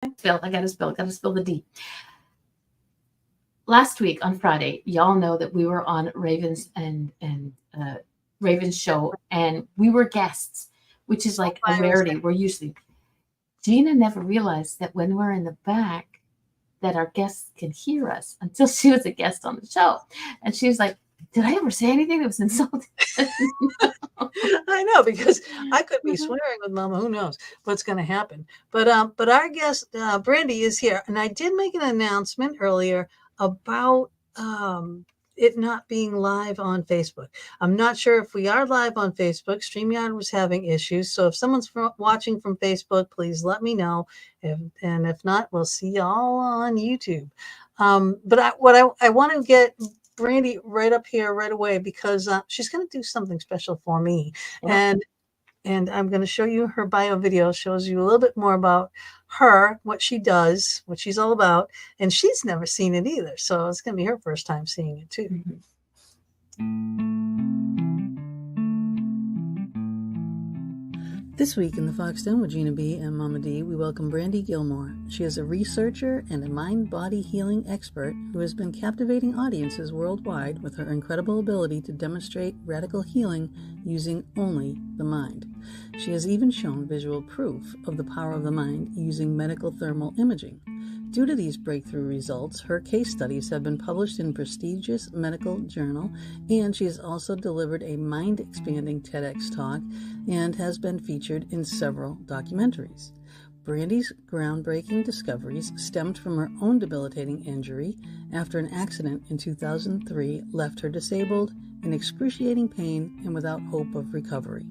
I gotta spill the D. Last week on Friday, y'all know that we were on Raven's show, and we were guests, which is like a rarity. We're usually Gina never realized that when we're in the back, that our guests can hear us until she was a guest on the show, and she was like, "Did I ever say anything that was insulting?" I know, because I could be swearing with Mama. Who knows what's going to happen? But our guest Brandy is here, and I did make an announcement earlier about it not being live on Facebook. I'm not sure if we are live on Facebook. StreamYard was having issues, so if someone's watching from Facebook, please let me know. And if not, we'll see y'all on YouTube. But I want to get Brandy right up here right away, because she's going to do something special for me. Yeah. And I'm going to show you her bio video. Shows you a little bit more about her, what she does, what she's all about. And she's never seen it either. So it's going to be her first time seeing it too. This week in the Foxton with Gina B and Mama D, we welcome Brandy Gilmore. She is a researcher and a mind-body healing expert who has been captivating audiences worldwide with her incredible ability to demonstrate radical healing using only the mind. She has even shown visual proof of the power of the mind using medical thermal imaging. Due to these breakthrough results, her case studies have been published in prestigious medical journal, and she has also delivered a mind-expanding TEDx talk and has been featured in several documentaries. Brandy's groundbreaking discoveries stemmed from her own debilitating injury after an accident in 2003 left her disabled, in excruciating pain, and without hope of recovery.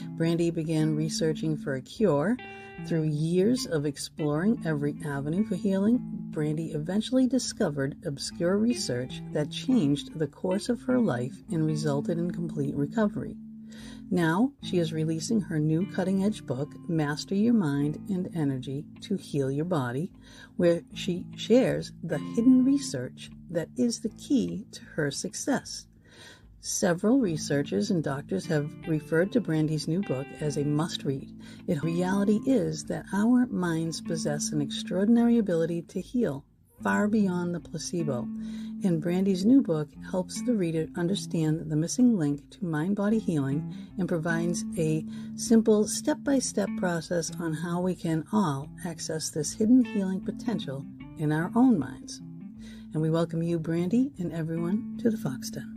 Brandy began researching for a cure. Through years of exploring every avenue for healing, Brandy eventually discovered obscure research that changed the course of her life and resulted in complete recovery. Now, she is releasing her new cutting-edge book, Master Your Mind and Energy to Heal Your Body, where she shares the hidden research that is the key to her success. Several researchers and doctors have referred to Brandy's new book as a must-read. The reality is that our minds possess an extraordinary ability to heal, far beyond the placebo. And Brandy's new book helps the reader understand the missing link to mind-body healing and provides a simple step-by-step process on how we can all access this hidden healing potential in our own minds. And we welcome you, Brandy, and everyone to the Foxton.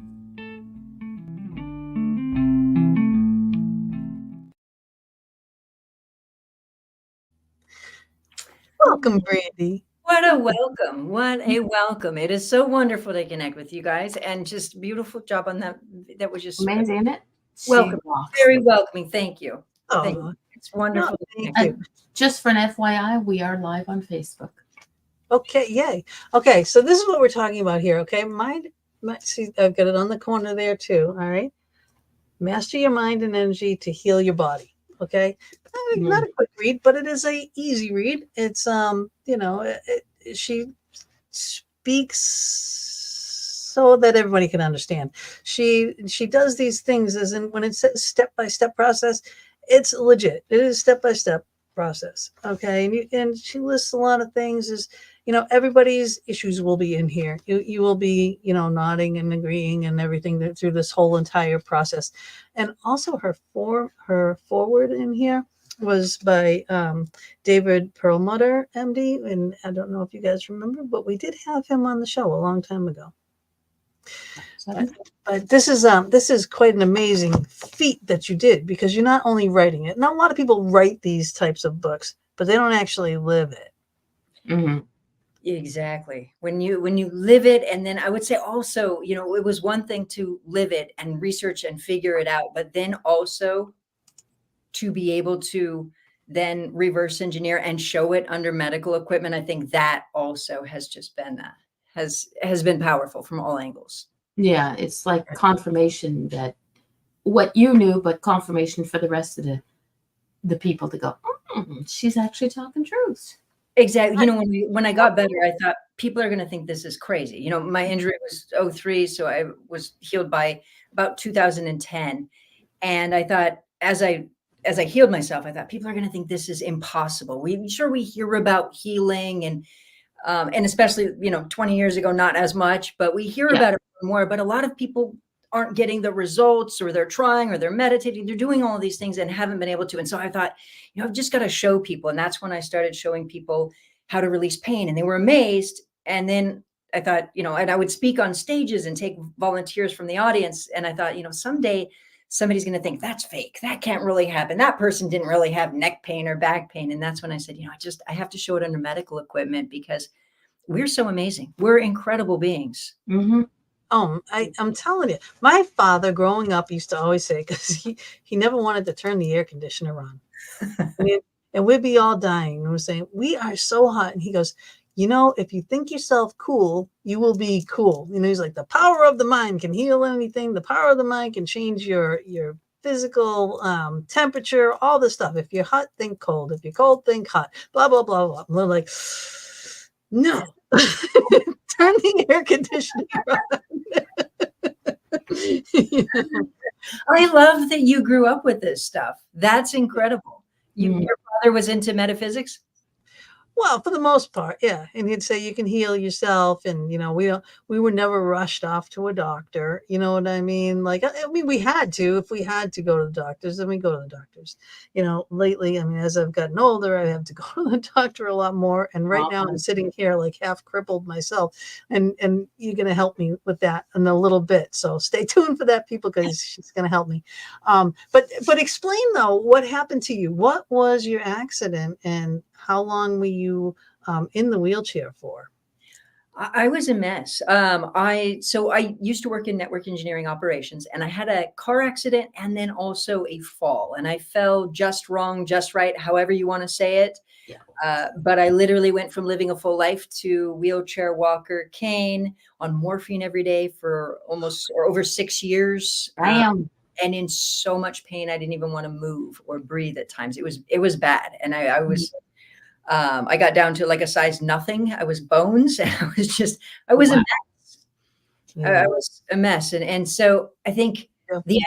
Welcome, Brandy. What a welcome. What a welcome. It is so wonderful to connect with you guys, and just beautiful job on that. That was just amazing, isn't it? Welcome. Very welcoming. Thank you. Oh, Thank you. It's wonderful. Thank you. Just for an FYI, we are live on Facebook. Okay, yay. Okay, so this is what we're talking about here, okay? See, I've got it on the corner there too, all right? Master your mind and energy to heal your body, okay? Not a quick read, but it is a easy read. It's, she speaks so that everybody can understand. She does these things as in when it says step-by-step process, it's legit. It is step-by-step process, okay? And she lists a lot of things as, everybody's issues will be in here. You will be, nodding and agreeing and everything through this whole entire process. And also her forward in here was by David Perlmutter, MD. And I don't know if you guys remember, but we did have him on the show a long time ago. But this is quite an amazing feat that you did, because you're not only writing it. Not a lot of people write these types of books, but they don't actually live it. Mm-hmm. Exactly. When you live it, and then I would say also, it was one thing to live it and research and figure it out, but then also to be able to then reverse engineer and show it under medical equipment. I think that also has just been has been powerful from all angles. Yeah, it's like confirmation that what you knew, but confirmation for the rest of the people to go, she's actually talking truth. Exactly. When I got better, I thought people are going to think this is crazy. My injury was 2003, so I was healed by about 2010. And I thought, as I as I healed myself, I thought people are going to think this is impossible. We hear about healing and especially, 20 years ago, not as much, but we hear Yeah. about it more, but a lot of people aren't getting the results, or they're trying, or they're meditating, they're doing all of these things and haven't been able to. And so I thought, I've just got to show people. And that's when I started showing people how to release pain, and they were amazed. And then I thought, and I would speak on stages and take volunteers from the audience. And I thought, someday somebody's going to think that's fake. That can't really happen. That person didn't really have neck pain or back pain. And that's when I said, I have to show it under medical equipment, because we're so amazing. We're incredible beings. Mm-hmm. I'm telling you, my father growing up used to always say, because he never wanted to turn the air conditioner on. And we'd be all dying. And we're saying, we are so hot. And he goes, if you think yourself cool, you will be cool. He's like, the power of the mind can heal anything. The power of the mind can change your physical temperature, all this stuff. If you're hot, think cold. If you're cold, think hot. Blah, blah, blah, blah. And we're like, no. Turn the air conditioning on. I love that you grew up with this stuff. That's incredible. Your father was into metaphysics? Well, for the most part, yeah. And he'd say you can heal yourself, and we were never rushed off to a doctor. You know what I mean? Like, we had to. If we had to go to the doctors, then we go to the doctors. Lately, as I've gotten older, I have to go to the doctor a lot more. And right now, I'm sitting here like half crippled myself, and you're gonna help me with that in a little bit. So stay tuned for that, people, because she's gonna help me. But explain though, what happened to you? What was your accident, and how long were you in the wheelchair for? I was a mess. I used to work in network engineering operations, and I had a car accident and then also a fall, and I fell just wrong, just right, however you want to say it. Yeah. But I literally went from living a full life to wheelchair, walker, cane, on morphine every day for almost or over 6 years. Damn. And in so much pain, I didn't even want to move or breathe at times. It was bad. And I got down to like a size nothing. I was bones. And I was a mess. Yeah. I was a mess. And so I think Yeah.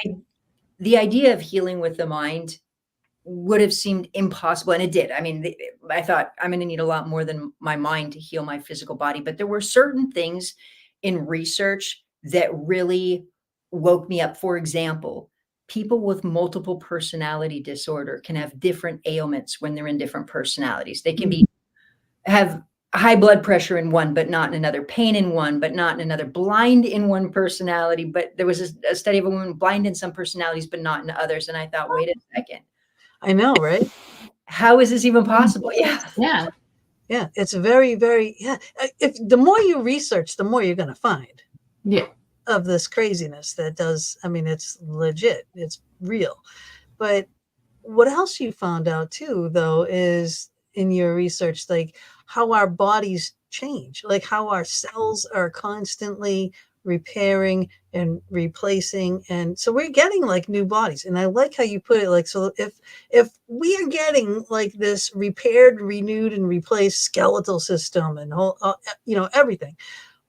the idea of healing with the mind would have seemed impossible. And it did. I thought I'm going to need a lot more than my mind to heal my physical body. But there were certain things in research that really woke me up. For example, people with multiple personality disorder can have different ailments when they're in different personalities. They can have high blood pressure in one, but not in another, pain in one, but not in another, blind in one personality. But there was a study of a woman blind in some personalities, but not in others. And I thought, wait a second. I know, right? How is this even possible? Yeah. Yeah. Yeah. It's very, very, yeah. If the more you research, the more you're going to find. Yeah. Of this craziness that does, it's legit, it's real. But what else you found out too, though, is in your research, like how our bodies change, like how our cells are constantly repairing and replacing. And so we're getting like new bodies. And I like how you put it, like, so if we are getting like this repaired, renewed, and replaced skeletal system and whole, everything,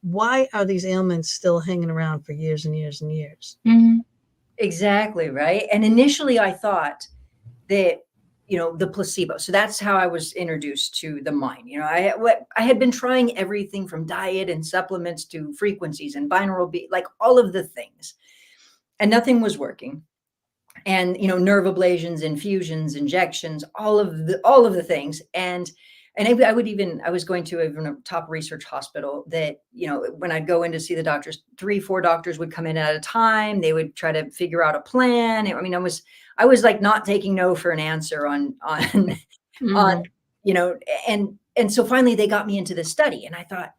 why are these ailments still hanging around for years and years and years? Mm-hmm. Exactly. Right. And initially I thought that, the placebo. So that's how I was introduced to the mind. I had been trying everything from diet and supplements to frequencies and binaural beat, like all of the things, and nothing was working. And, nerve ablations, infusions, injections, all of the things. And I was going to a top research hospital that, when I'd go in to see the doctors, 3-4 doctors would come in at a time. They would try to figure out a plan. I was like not taking no for an answer on, and so finally they got me into this study, and I thought,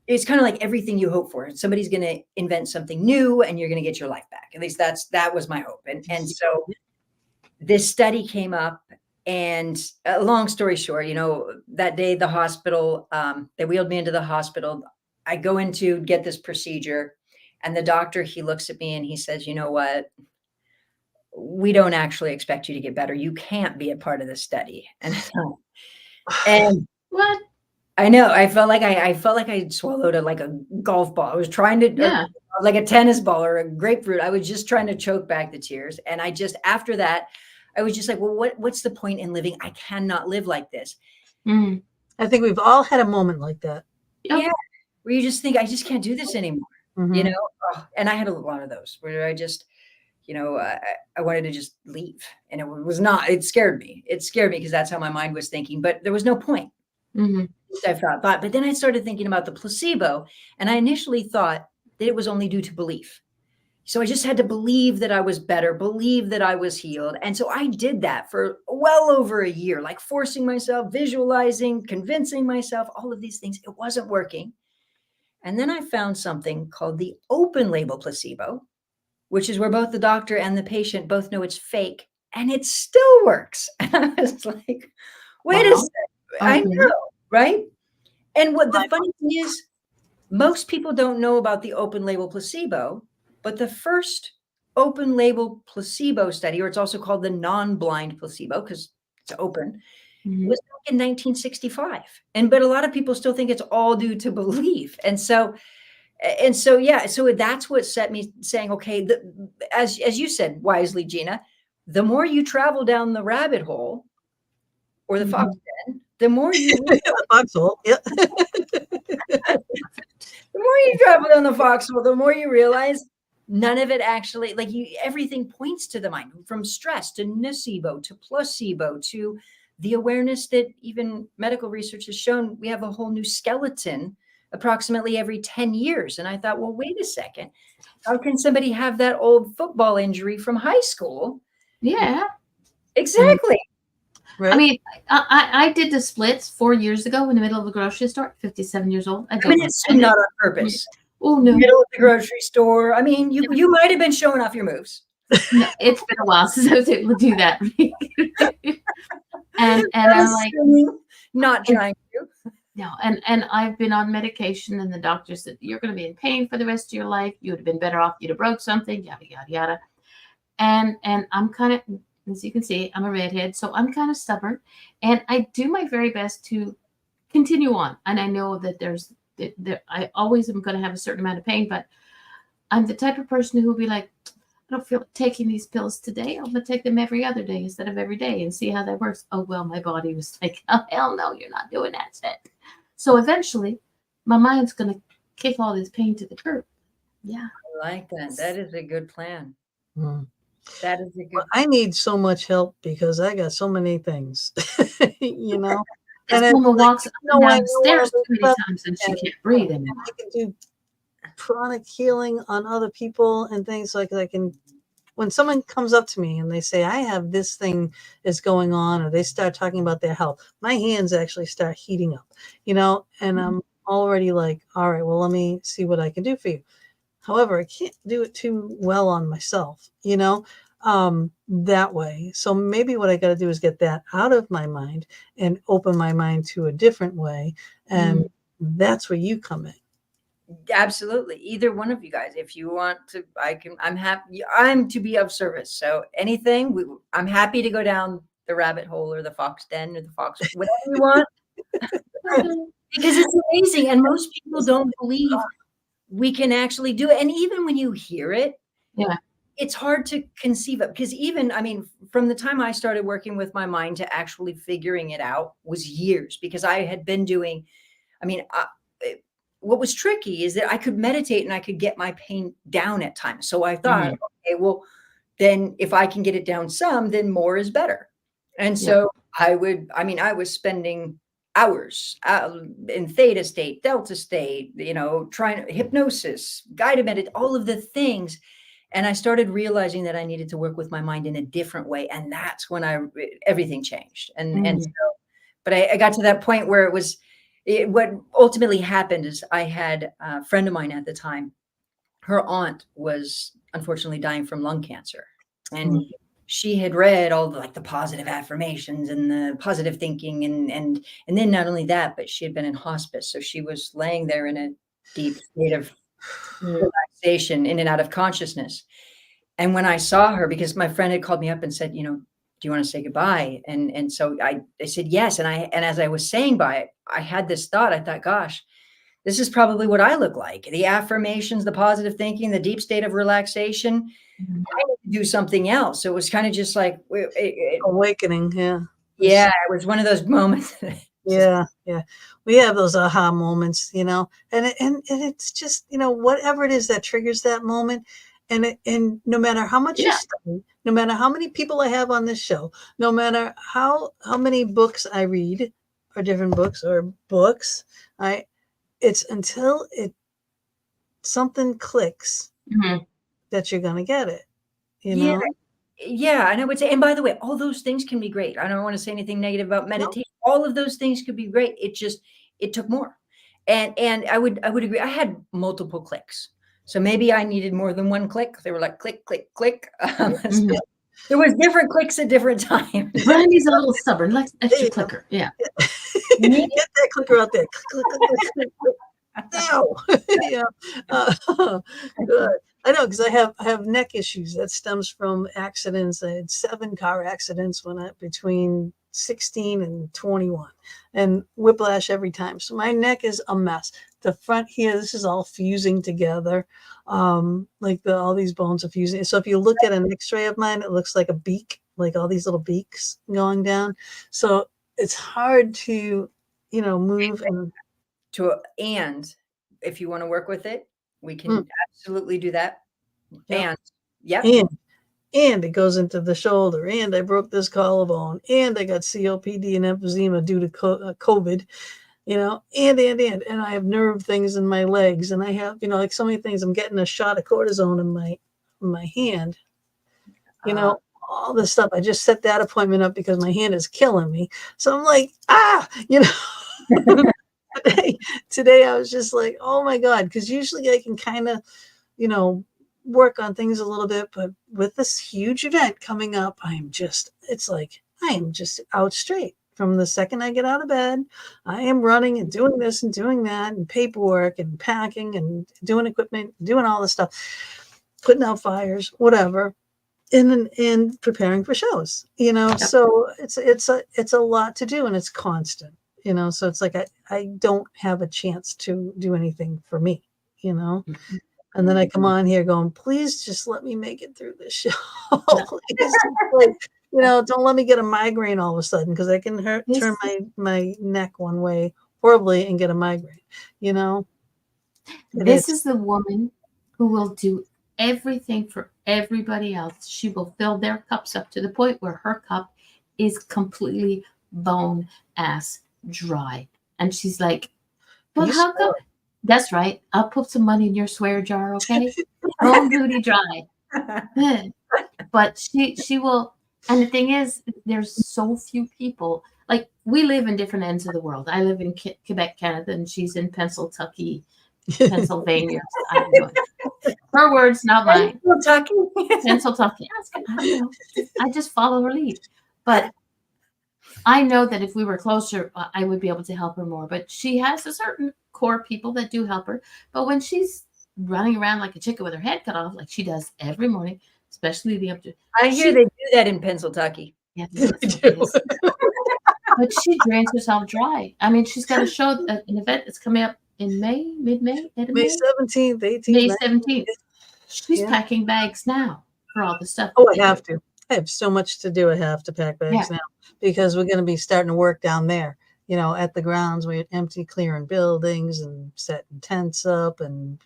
it's kind of like everything you hope for. Somebody's going to invent something new and you're going to get your life back. At least that was my hope. And so this study came up. And long story short, that day, the hospital, they wheeled me into the hospital. I go in to get this procedure, and the doctor, he looks at me and he says, you know what? We don't actually expect you to get better. You can't be a part of the study. And What? I know, I felt like I swallowed a golf ball. I was trying to, like a tennis ball or a grapefruit. I was just trying to choke back the tears. And after that, I was just like, well, what's the point in living? I cannot live like this. Mm. I think we've all had a moment like that. Yep. Yeah. Where you just think, I just can't do this anymore. Mhm. You know? And I had a lot of those where I just, I wanted to just leave, and it scared me. It scared me because that's how my mind was thinking, but there was no point. Mhm. I thought, but then I started thinking about the placebo, and I initially thought that it was only due to belief. So I just had to believe that I was better, believe that I was healed. And so I did that for well over a year, like forcing myself, visualizing, convincing myself, all of these things. It wasn't working. And then I found something called the open label placebo, which is where both the doctor and the patient both know it's fake, and it still works. And I was like, wait a Wow. second. I Okay. know, right? And what the funny thing is, most people don't know about the open label placebo, but the first open label placebo study, or it's also called the non-blind placebo because it's open, Mhm. was back in 1965. But a lot of people still think it's all due to belief. Yeah, so that's what set me saying, okay, as you said wisely, Gina, the more you travel down the rabbit hole or the fox den, the more you The foxhole. Yeah. the more you travel down the foxhole, the more you realize none of it actually, like everything points to the mind, from stress to nocebo to placebo to the awareness that even medical research has shown we have a whole new skeleton approximately every 10 years. And I thought, well, wait a second. How can somebody have that old football injury from high school? Yeah. Exactly. I Right. mean, I did the splits 4 years ago in the middle of a grocery store, 57 years old. I I don't mean, know. it's not on purpose. Oh, no. Middle of the grocery store. I mean, you might have been showing off your moves. No, it's been a while since I was able to do that. and I'm like, not trying to. no, and I've been on medication, and the doctor said you're going to be in pain for the rest of your life. You would have been better off. You'd have broke something, yada yada yada. And I'm kind of, as you can see, I'm a redhead, so I'm kind of stubborn, and I do my very best to continue on. And I know that I always am going to have a certain amount of pain, but I'm the type of person who will be like, I don't feel like taking these pills today. I'm going to take them every other day instead of every day and see how that works. Oh, well, my body was like, oh, hell no, you're not doing that shit. So eventually, my mind's going to kick all this pain to the curb. Yeah. I like that. That is a good plan. Mm. That is a good. I need so much help because I got so many things, you know. This And it's woman like, walks up you and know, I down the know all stairs too this many stuff, times and she and can't breathe and anymore. I can do chronic healing on other people and things like I can. When someone comes up to me and they say, I have this thing is going on, or they start talking about their health, my hands actually start heating up, you know, and I'm already like, all right, well, let me see what I can do for you. However, I can't do it too well on myself, you know, that way. So maybe what I got to do is get that out of my mind and open my mind to a different way. And that's where you come in. Absolutely. Either one of you guys, if you want to, I'm happy. I'm to be of service. So anything, I'm happy to go down the rabbit hole or the fox den or the fox, whatever you want, because it's amazing. And most people don't believe we can actually do it. And even when you hear it, Yeah. it's hard to conceive of, because even, I mean, from the time I started working with my mind to actually figuring it out was years, because I had been doing, I mean, what was tricky is that I could meditate and I could get my pain down at times. So I thought, okay, well, then if I can get it down some, then more is better. And so I was spending hours in theta state, delta state, trying hypnosis, guided meditation, all of the things. And I started realizing that I needed to work with my mind in a different way. And that's when everything changed. And so, but I got to that point where what ultimately happened is I had a friend of mine at the time. Her aunt was unfortunately dying from lung cancer. And she had read all the positive affirmations and the positive thinking. And then not only that, but she had been in hospice. So she was laying there in a deep state of relaxation, in and out of consciousness. And when I saw her, because my friend had called me up and said, do you want to say goodbye? And so I said yes. And as I was saying bye, I had this thought. I thought, gosh, this is probably what I look like. The affirmations, the positive thinking, the deep state of relaxation. Mhm. I need to do something else. So it was kind of just like, Awakening. Yeah. yeah, it was one of those moments. Yeah, yeah. We have those aha moments, and it's just, whatever it is that triggers that moment. And no matter how much you Yeah. study, no matter how many people I have on this show, no matter how many books I read, or different books, it's until something clicks Mhm. that you're gonna get it, you Yeah. know? Yeah, and I would say, and by the way, all those things can be great. I don't want to say anything negative about No, meditation. All of those things could be great. It took more. And I would agree. I had multiple clicks. So maybe I needed more than one click. They were like click, click, click. Mhm. So there was different clicks at different times. Brandy's a little stubborn, like there extra you go. clicker. Yeah. Me, Get that clicker out there. Click, click, click, click, click. No. Yeah. Good. I know, because I have neck issues. That stems from accidents. I had 7 car accidents between 16 and 21, and whiplash every time. So my neck is a mess. The front here, this is all fusing together. Like all these bones are fusing. So if you look at an X-ray of mine, it looks like a beak, like all these little beaks going down. So it's hard to, move and. and if you want to work with it, we Mm, can absolutely do that. yep. And yep. And it goes into the shoulder, and I broke this collarbone, and I got COPD and emphysema due to COVID, and I have nerve things in my legs, and I have, like so many things. I'm getting a shot of cortisone in my hand, Uh, all this stuff. I just set that appointment up because my hand is killing me. So I'm like, today I was just like, oh my God, because usually I can kind of, you know, work on things a little bit, but with this huge event coming up, it's like I am just out straight. From the second I get out of bed, I am running and doing this and doing that and paperwork and packing and doing equipment, doing all this stuff, putting out fires, whatever, and preparing for shows. Yep. So it's a lot to do, and it's constant. So it's like I don't have a chance to do anything for me. Mhm. And then I come on here going, please just let me make it through this show. Please, like, don't let me get a migraine all of a sudden, because I can turn my neck one way horribly and get a migraine. It This is. is the woman who will do everything for everybody else. She will fill their cups up to the point where her cup is completely bone ass dry. And she's like, but You how come? swear. That's right. I'll put some money in your swear jar, okay? Bone booty dry. But she will, and the thing is, there's so few people. Like, we live in different ends of the world. I live in Quebec, Canada, and she's in Pennsylvania. I don't know. Her words, not mine. Pennsylvania. I don't know. I just follow her lead. But I know that if we were closer, I would be able to help her more. But she has a certain core people that do help her. But when she's running around like a chicken with her head cut off, like she does every morning, especially the up to, I hear they do that in Pennsylvania. yeah, They that's what do. it is. But she drains herself dry. I mean, she's got a show, an event that's coming up in May, mid-May, end of May May, 17th, 18th, May 19th. 17th. She's Yeah. packing bags now for all the stuff. Oh, that I they have do. to. I have so much to do. I have to pack bags Yeah. now, because we're going to be starting to work down there. At the grounds, we empty, clearing buildings and setting tents up, and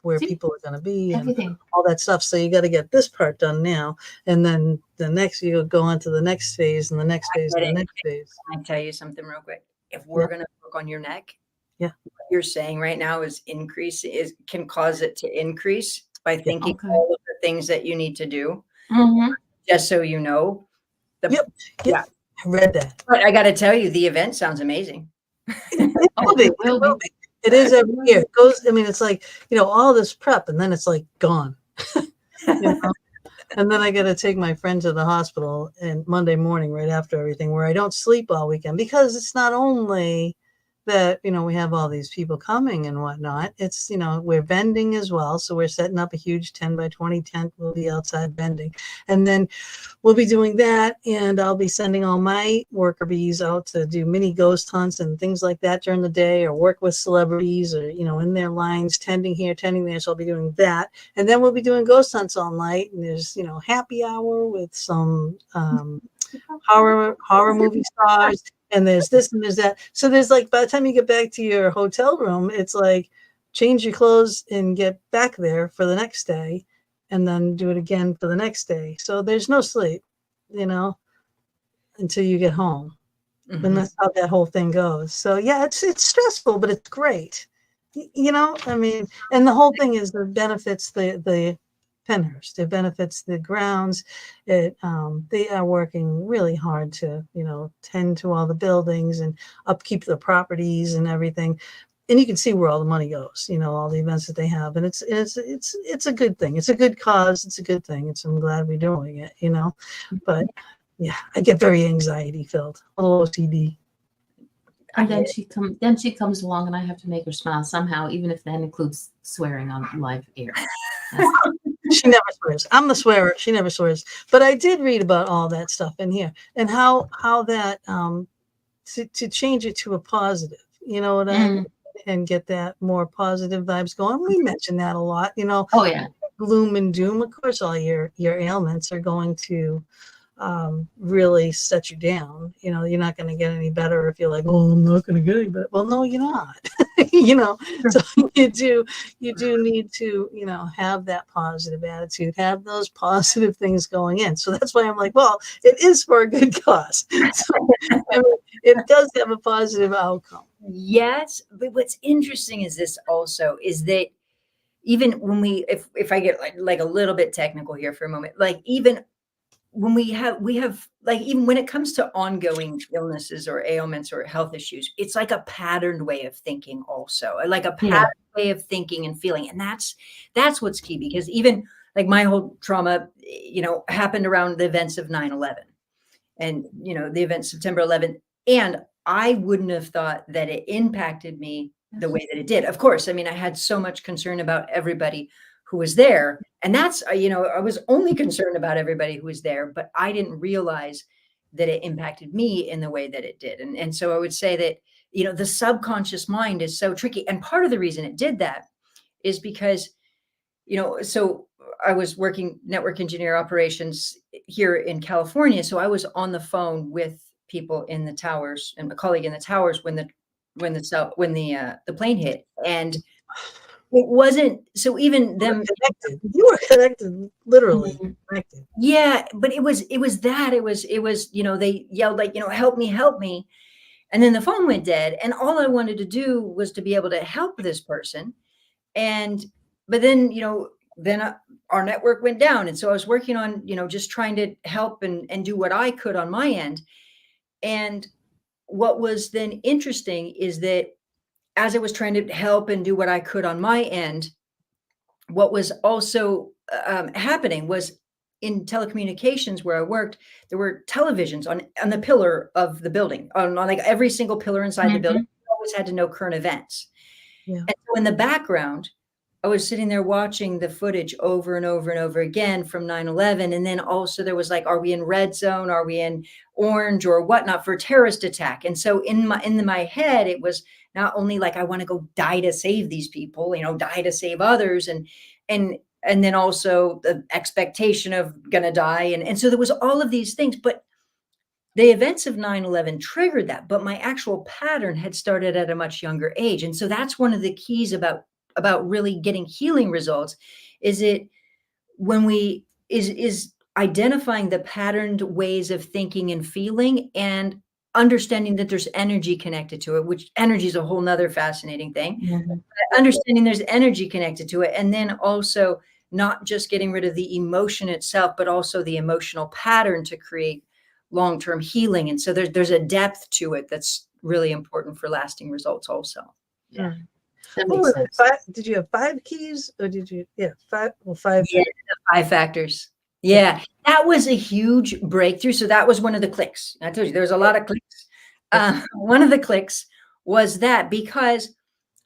where See, people are going to be and everything. all that stuff. So you got to get this part done now, and then the next you'll go on to the next phase, and the next phase, and the next phase. Can I tell you something real quick? If Yeah. we're going to work on your neck, Yeah. what you're saying right now can cause it to increase by thinking Okay. all of the things that you need to do. Mm-hmm. Just so you know. Yep. Yeah. I read that. But I got to tell you, the event sounds amazing. It Oh, will be. it will It will be. be. It is every year. It goes. I mean, it's like all this prep, and then it's like gone. And then I got to take my friend to the hospital and Monday morning right after everything, where I don't sleep all weekend, because it's not only that, we have all these people coming and whatnot, it's, we're vending as well. So we're setting up a huge 10 by 20 tent. We'll be outside vending. And then we'll be doing that. And I'll be sending all my worker bees out to do mini ghost hunts and things like that during the day, or work with celebrities, or, in their lines, tending here, tending there. So I'll be doing that. And then we'll be doing ghost hunts all night. And there's, happy hour with some horror movie stars. And there's this and there's that. So there's like, by the time you get back to your hotel room, it's like change your clothes and get back there for the next day, and then do it again for the next day. So there's no sleep, until you get home. And that's how that whole thing goes. So yeah, it's stressful, but it's great. And the whole thing is it benefits the Pennhurst. It benefits the grounds. They are working really hard to, tend to all the buildings and upkeep the properties and everything. And you can see where all the money goes, all the events that they have. And it's a good thing. It's a good cause. It's a good thing. I'm glad we're doing it, But yeah, I get very anxiety filled, a little OCD. And then she comes along, and I have to make her smile somehow, even if that includes swearing on live air. She never swears. I'm the swearer. She never swears. But I did read about all that stuff in here, and how that to change it to a positive, what I mean, and get that more positive vibes going. We mention that a lot, Oh yeah. Gloom and doom. Of course, all your ailments are going to really set you down. You're not going to get any better if you're like, oh, I'm not going to get any better. Well, no, you're not. So you do need to, have that positive attitude, have those positive things going in. So that's why I'm like, well, it is for a good cause. So, it does have a positive outcome. Yes, but what's interesting is this also is that even when if I get like a little bit technical here for a moment, like even when we have like, even when it comes to ongoing illnesses or ailments or health issues, it's like a patterned way of thinking also, like a patterned way of thinking and feeling. And that's what's key, because even like my whole trauma, happened around the events of 9/11 and, the events September 11th. And I wouldn't have thought that it impacted me the way that it did. Of course, I mean, I had so much concern about everybody who was there. And that's, I was only concerned about everybody who was there, but I didn't realize that it impacted me in the way that it did. And so I would say that, the subconscious mind is so tricky. And part of the reason it did that is because, so I was working network engineer operations here in California. So I was on the phone with people in the towers and a colleague in the towers when the plane hit. And it wasn't, so even them connected. You were connected, literally connected. Yeah, but it was they yelled like, help me. And then the phone went dead. And all I wanted to do was to be able to help this person. But then, our network went down. And so I was working on, just trying to help and do what I could on my end. And what was then interesting is that as I was trying to help and do what I could on my end, what was also happening was in telecommunications where I worked, there were televisions on the pillar of the building, on like every single pillar inside the building. You always had to know current events. Yeah. And so in the background, I was sitting there watching the footage over and over and over again from 9/11. And then also there was like, are we in red zone? Are we in orange or whatnot for a terrorist attack? And so in my head, it was not only like, I want to go die to save these people, die to save others. And then also the expectation of gonna die. And so there was all of these things, but the events of 9/11 triggered that, but my actual pattern had started at a much younger age. And so that's one of the keys about really getting healing results, is it when is identifying the patterned ways of thinking and feeling, and understanding that there's energy connected to it, which energy is a whole nother fascinating thing. Understanding there's energy connected to it. And then also not just getting rid of the emotion itself, but also the emotional pattern to create long-term healing. And so there's a depth to it that's really important for lasting results also. Yeah. Did you have 5 keys, or did you? Yeah, 5. Well, 5. Yeah, 5 factors. Yeah, that was a huge breakthrough. So that was one of the clicks. I told you there was a lot of clicks. One of the clicks was that because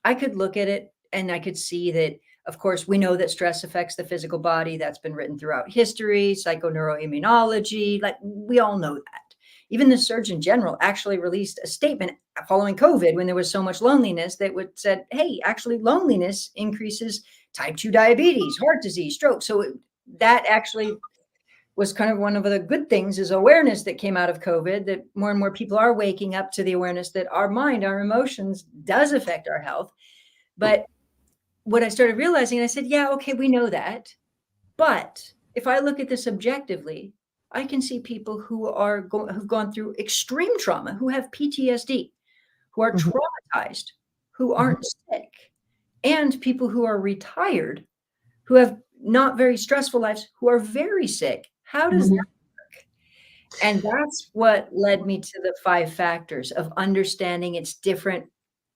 I could look at it and I could see that, of course, we know that stress affects the physical body. That's been written throughout history, psychoneuroimmunology. Like we all know that. Even the Surgeon General actually released a statement following COVID when there was so much loneliness that would said, hey, actually loneliness increases type 2 diabetes, heart disease, stroke. So that actually was kind of one of the good things is awareness that came out of COVID, that more and more people are waking up to the awareness that our mind, our emotions does affect our health. But what I started realizing, I said, yeah, okay, we know that. But if I look at this objectively, I can see people who are who've gone through extreme trauma, who have PTSD, who are Mhm. traumatized, who aren't sick, and people who are retired, who have not very stressful lives, who are very sick. How does that Mhm. work? And that's what led me to the 5 factors of understanding its different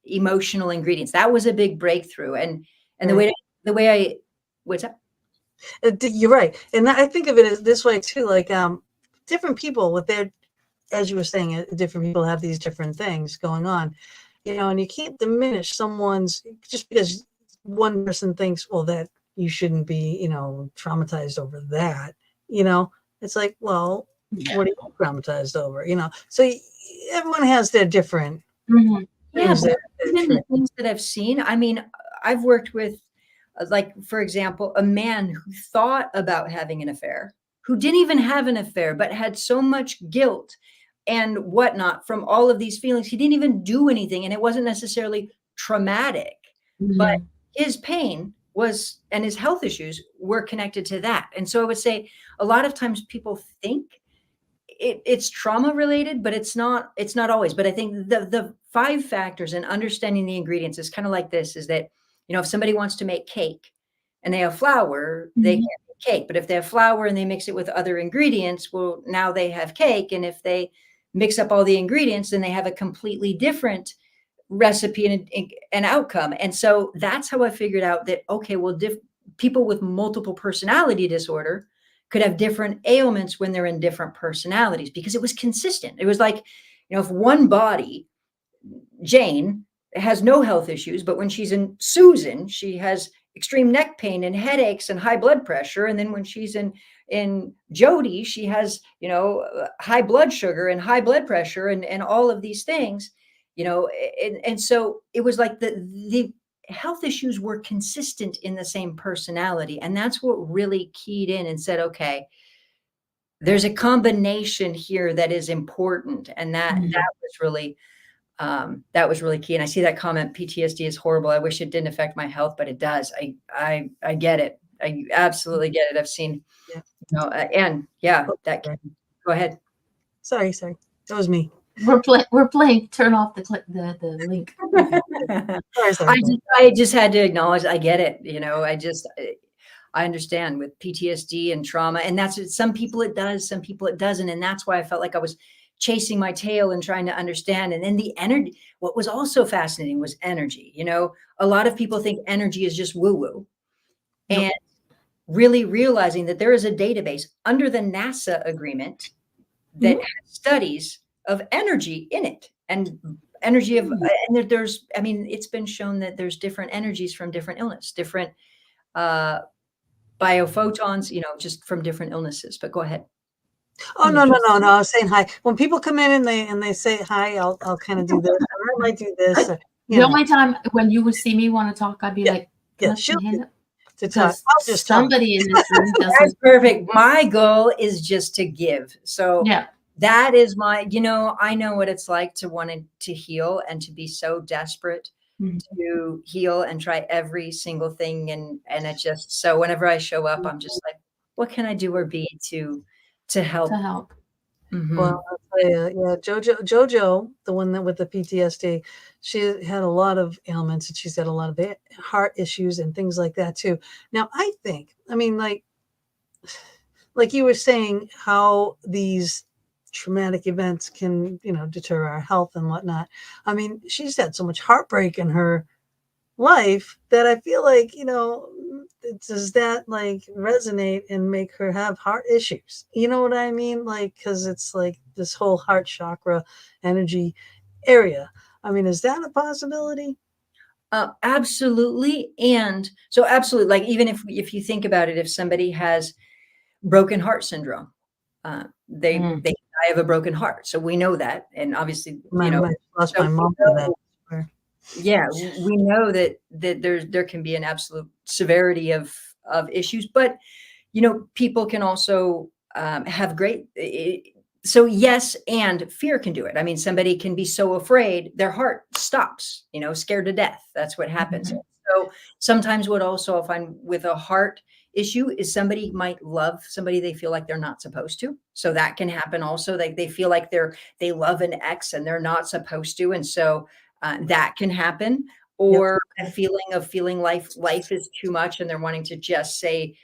emotional ingredients. That was a big breakthrough. And Right. the way I what's that? You're right. And I think of it as this way too, like different people with their, as you were saying, different people have these different things going on, and you can't diminish someone's just because one person thinks, well, that you shouldn't be, traumatized over that, you know, it's like, well, Yeah. what are you traumatized over, So everyone has their different Mhm. Yeah, things but that even the things that I've seen, I mean, I've worked with, like, for example, a man who thought about having an affair, who didn't even have an affair, but had so much guilt and whatnot from all of these feelings. He didn't even do anything, and it wasn't necessarily traumatic, but Mhm. his pain was and his health issues were connected to that. And so I would say a lot of times people think it's trauma related, but it's not always. But I think the 5 factors and understanding the ingredients is kind of like this, is that, if somebody wants to make cake and they have flour, they Mhm. can't make cake. But if they have flour and they mix it with other ingredients, well, now they have cake. And if they mix up all the ingredients, then they have a completely different recipe and outcome. And so that's how I figured out that, okay, well, people with multiple personality disorder could have different ailments when they're in different personalities because it was consistent. It was like, if one body, Jane, has no health issues, but when she's in Susan, she has extreme neck pain and headaches and high blood pressure. And then when she's in Jody, she has, high blood sugar and high blood pressure and all of these things, and so it was like the health issues were consistent in the same personality. And that's what really keyed in and said, okay, there's a combination here that is important. And that Mhm. that was really key. And I see that comment, PTSD is horrible. I wish it didn't affect my health, but it does. I get it. I absolutely get it. I've seen, yeah. and yeah, Oh, that sorry. go ahead. Sorry, that was me. We're playing. Turn off the link. Okay. Sorry. I just had to acknowledge I get it. I understand with PTSD and trauma. And some people it does, some people it doesn't. And that's why I felt like I was chasing my tail and trying to understand. And then the energy, what was also fascinating was energy. A lot of people think energy is just woo-woo. Nope. And really realizing that there is a database under the NASA agreement that Mhm. has studies of energy in it and energy of and there's I mean it's been shown that there's different energies from different illness, different uh biophotons, just from different illnesses. But go ahead. Oh, no, no, no, no, I was saying hi. When people come in and they say hi, I'll kinda do this, or I might do this, or, The only time when you would see me want to talk, I'd be Yeah, like, yeah, lift she'll my hand up to talk. because I'll just talk. somebody in this room That's doesn't. perfect. My goal is just to give. So Yeah. that is I know what it's like to want to heal and to be so desperate Mhm. to heal and try every single thing. And it just, so whenever I show up, I'm just like, what can I do or be to To help? help. Mhm. Well, I'll tell you, yeah, JoJo, the one that with the PTSD, she had a lot of ailments, and she's got a lot of heart issues and things like that too. Now, I mean, like you were saying, how these traumatic events can, deter our health and whatnot. I mean, she's had so much heartbreak in her life that I feel like, does that like resonate and make her have heart issues? You know what I mean? Like, because it's like this whole heart chakra energy area. I mean, is that a possibility? Absolutely. And so absolutely, like even if you think about it, if somebody has broken heart syndrome, they die of a broken heart. So we know that. And obviously, I lost so my we mom to that. know, yeah, we know that there can be an absolute severity of issues, but people can also have great. So yes, and fear can do it. I mean, somebody can be so afraid their heart stops. Scared to death. That's what happens. So sometimes what also I find with a heart issue is somebody might love somebody they feel like they're not supposed to. So that can happen also. They feel like they love an ex and they're not supposed to, and so that can happen. Or a feeling of feeling life is too much, and they're wanting to just say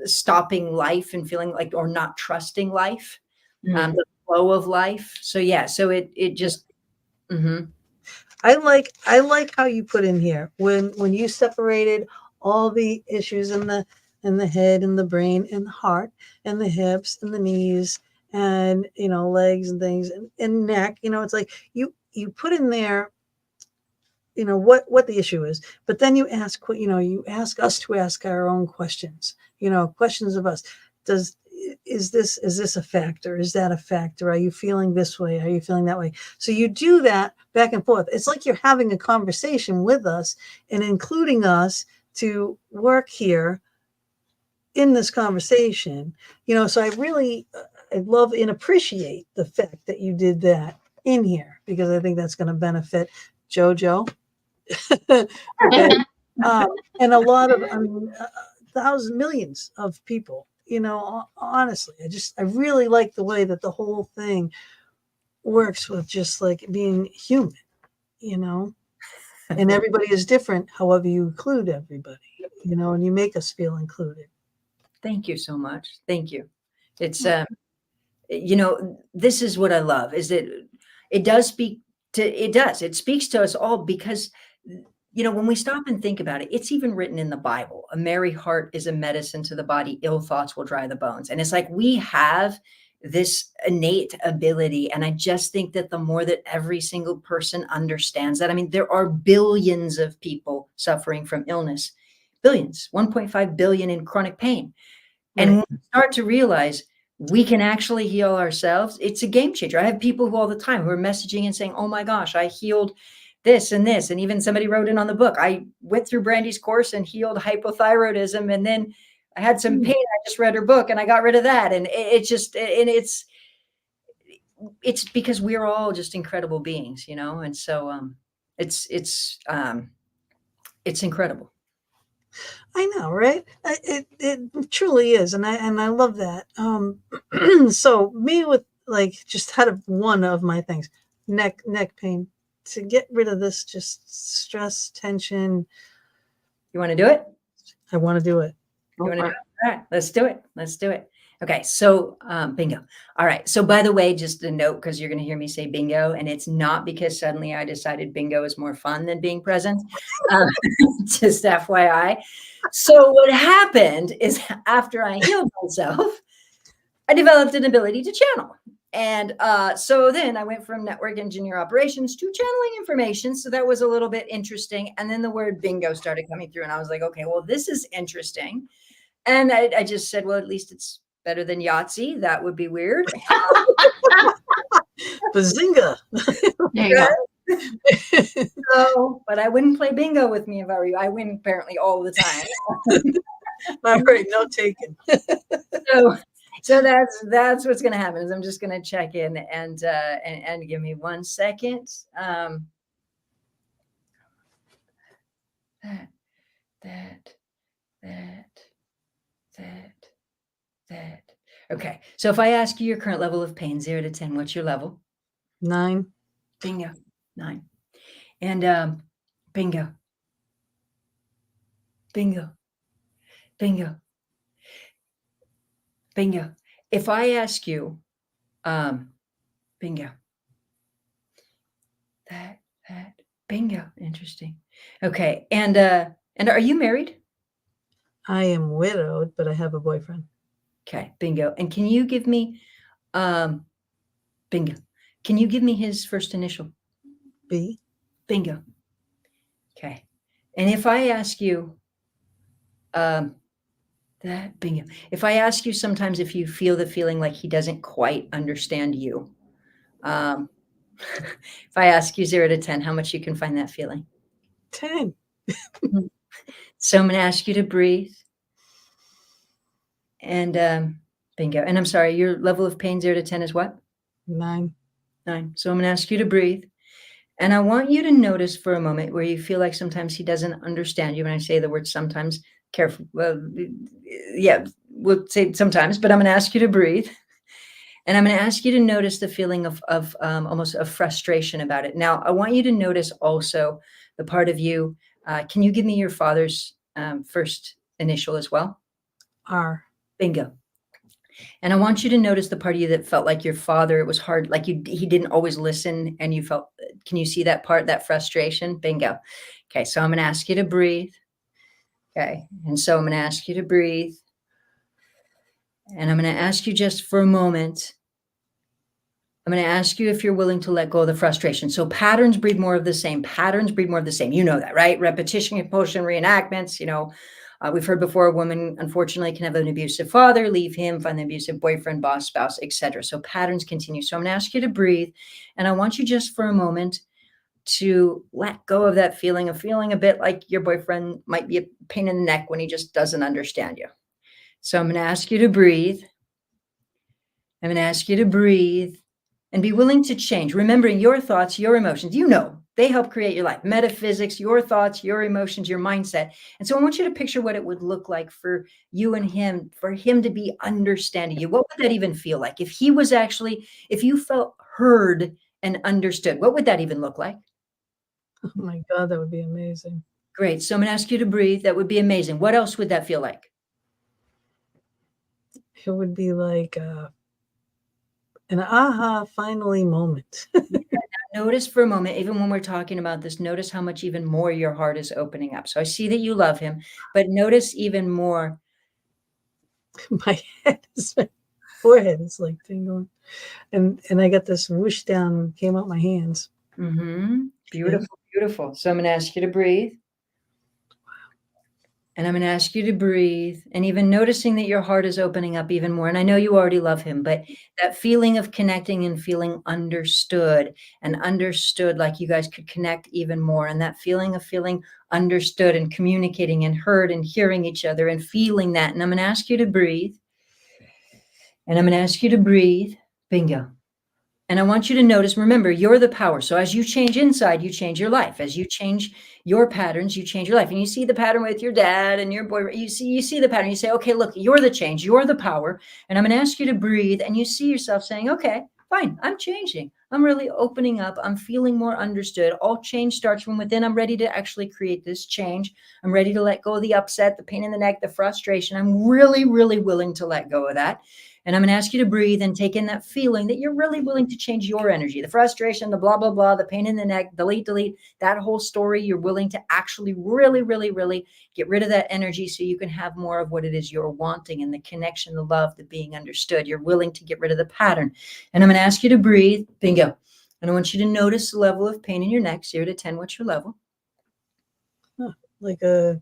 stopping life and feeling like or not trusting life, the flow of life. So yeah, so it just. Mm-hmm. I like how you put in here when you separated all the issues in the head and the brain and the heart and the hips and the knees and legs and things and neck. It's like you put in there what the issue is, but then you ask us to ask our own questions, questions of us. Is this a factor? Is that a factor? Are you feeling this way? Are you feeling that way? So you do that back and forth. It's like you're having a conversation with us and including us to work here in this conversation. So I love and appreciate the fact that you did that in here, because I think that's going to benefit JoJo. Okay. And a lot of, thousands, millions of people, honestly, I really like the way that the whole thing works with just like being human, and everybody is different. However, you include everybody, and you make us feel included. Thank you so much. Thank you. It's this is what I love is that it speaks to us all because when we stop and think about it, it's even written in the Bible, a merry heart is a medicine to the body, ill thoughts will dry the bones. And it's like we have this innate ability. And I just think that the more that every single person understands that, I mean, there are billions of people suffering from illness, billions, 1.5 billion in chronic pain. And when we start to realize we can actually heal ourselves, it's a game changer. I have people who all the time who are messaging and saying, oh my gosh, I healed this and this. And even somebody wrote in on the book, I went through Brandy's course and healed hypothyroidism. And then I had some pain. I just read her book and I got rid of that. And it's because we're all just incredible beings, And so it's incredible. I know, right? It truly is, and I love that. So me with like just had one of my things, neck pain, to get rid of this just stress, tension. You want to do it? I want to do it. You want to do it? All right, let's do it. Let's do it. Okay, so bingo. All right. So by the way, just a note, because you're going to hear me say bingo, and it's not because suddenly I decided bingo is more fun than being present. Just FYI. So what happened is after I healed myself, I developed an ability to channel. And so then I went from network engineer operations to channeling information. So that was a little bit interesting. And then the word bingo started coming through. And I was like, okay, well, this is interesting. And I just said, well, at least it's better than Yahtzee. That would be weird. Bazinga. There you go. So, but I wouldn't play bingo with me if I were you. I win apparently all the time. All right, no taken. So that's what's going to happen is I'm just going to check in and give me 1 second. That. Okay. So if I ask you your current level of pain, 0 to 10, what's your level? 9. Bingo. 9. And bingo. Bingo. Bingo. Bingo. If I ask you, bingo. That. Bingo. Interesting. Okay. And are you married? I am widowed, but I have a boyfriend. Okay. Bingo. And can you give me, bingo. Can you give me his first initial? B. Bingo. Okay. And if I ask you, bingo. If I ask you sometimes if you feel the feeling like he doesn't quite understand you, um, if I ask you 0 to 10, how much you can find that feeling? 10. So I'm going to ask you to breathe. And bingo. And I'm sorry, your level of pain 0 to 10 is what? 9. 9. So I'm going to ask you to breathe. And I want you to notice for a moment where you feel like sometimes he doesn't understand you. When I say the word sometimes, careful. Well, yeah, we'll say sometimes, but I'm going to ask you to breathe. And I'm going to ask you to notice the feeling of almost of frustration about it. Now, I want you to notice also the part of you. Can you give me your father's first initial as well? R. Bingo. And I want you to notice the part of you that felt like your father, it was hard, like he didn't always listen, and you felt, can you see that part, that frustration? Bingo. Okay, so I'm going to ask you to breathe. Okay, and so I'm going to ask you to breathe. And I'm going to ask you just for a moment, I'm going to ask you if you're willing to let go of the frustration. So patterns breed more of the same. Patterns breed more of the same. You know that, right? Repetition, compulsion, reenactments, we've heard before a woman, unfortunately, can have an abusive father, leave him, find an abusive boyfriend, boss, spouse, etc. So patterns continue. So I'm going to ask you to breathe. And I want you just for a moment to let go of that feeling of feeling a bit like your boyfriend might be a pain in the neck when he just doesn't understand you. So I'm going to ask you to breathe. I'm going to ask you to breathe and be willing to change. Remembering your thoughts, your emotions, they help create your life. Metaphysics, your thoughts, your emotions, your mindset. And so I want you to picture what it would look like for you and him, for him to be understanding you. What would that even feel like? If you felt heard and understood, what would that even look like? Oh my God, that would be amazing. Great. So I'm going to ask you to breathe. That would be amazing. What else would that feel like? It would be like an aha, finally moment. Notice for a moment, even when we're talking about this, notice how much even more your heart is opening up. So I see that you love him, but notice even more. My forehead is like tingling. And I got this whoosh down, came out my hands. Mm-hmm. Beautiful, beautiful. So I'm going to ask you to breathe. And I'm going to ask you to breathe, and even noticing that your heart is opening up even more. And I know you already love him, but that feeling of connecting and feeling understood like you guys could connect even more. And that feeling of feeling understood and communicating and heard and hearing each other and feeling that. And I'm going to ask you to breathe. And I'm going to ask you to breathe. Bingo. And I want you to notice, remember, you're the power. So as you change inside, you change your life. As you change your patterns, you change your life. And you see the pattern with your dad and your boy. You see the pattern. You say, okay, look, you're the change. You're the power. And I'm going to ask you to breathe. And you see yourself saying, okay, fine, I'm changing. I'm really opening up. I'm feeling more understood. All change starts from within. I'm ready to actually create this change. I'm ready to let go of the upset, the pain in the neck, the frustration. I'm really, really willing to let go of that. And I'm going to ask you to breathe and take in that feeling that you're really willing to change your energy, the frustration, the blah, blah, blah, the pain in the neck, delete, that whole story. You're willing to actually really, really, really get rid of that energy so you can have more of what it is you're wanting and the connection, the love, the being understood. You're willing to get rid of the pattern. And I'm going to ask you to breathe. Bingo. And I want you to notice the level of pain in your neck, 0 to 10. What's your level? Like a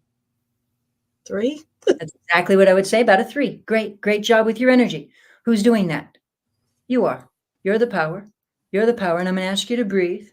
3. That's exactly what I would say, about a 3. Great job with your energy. Who's doing that? You are. You're the power. You're the power. And I'm going to ask you to breathe.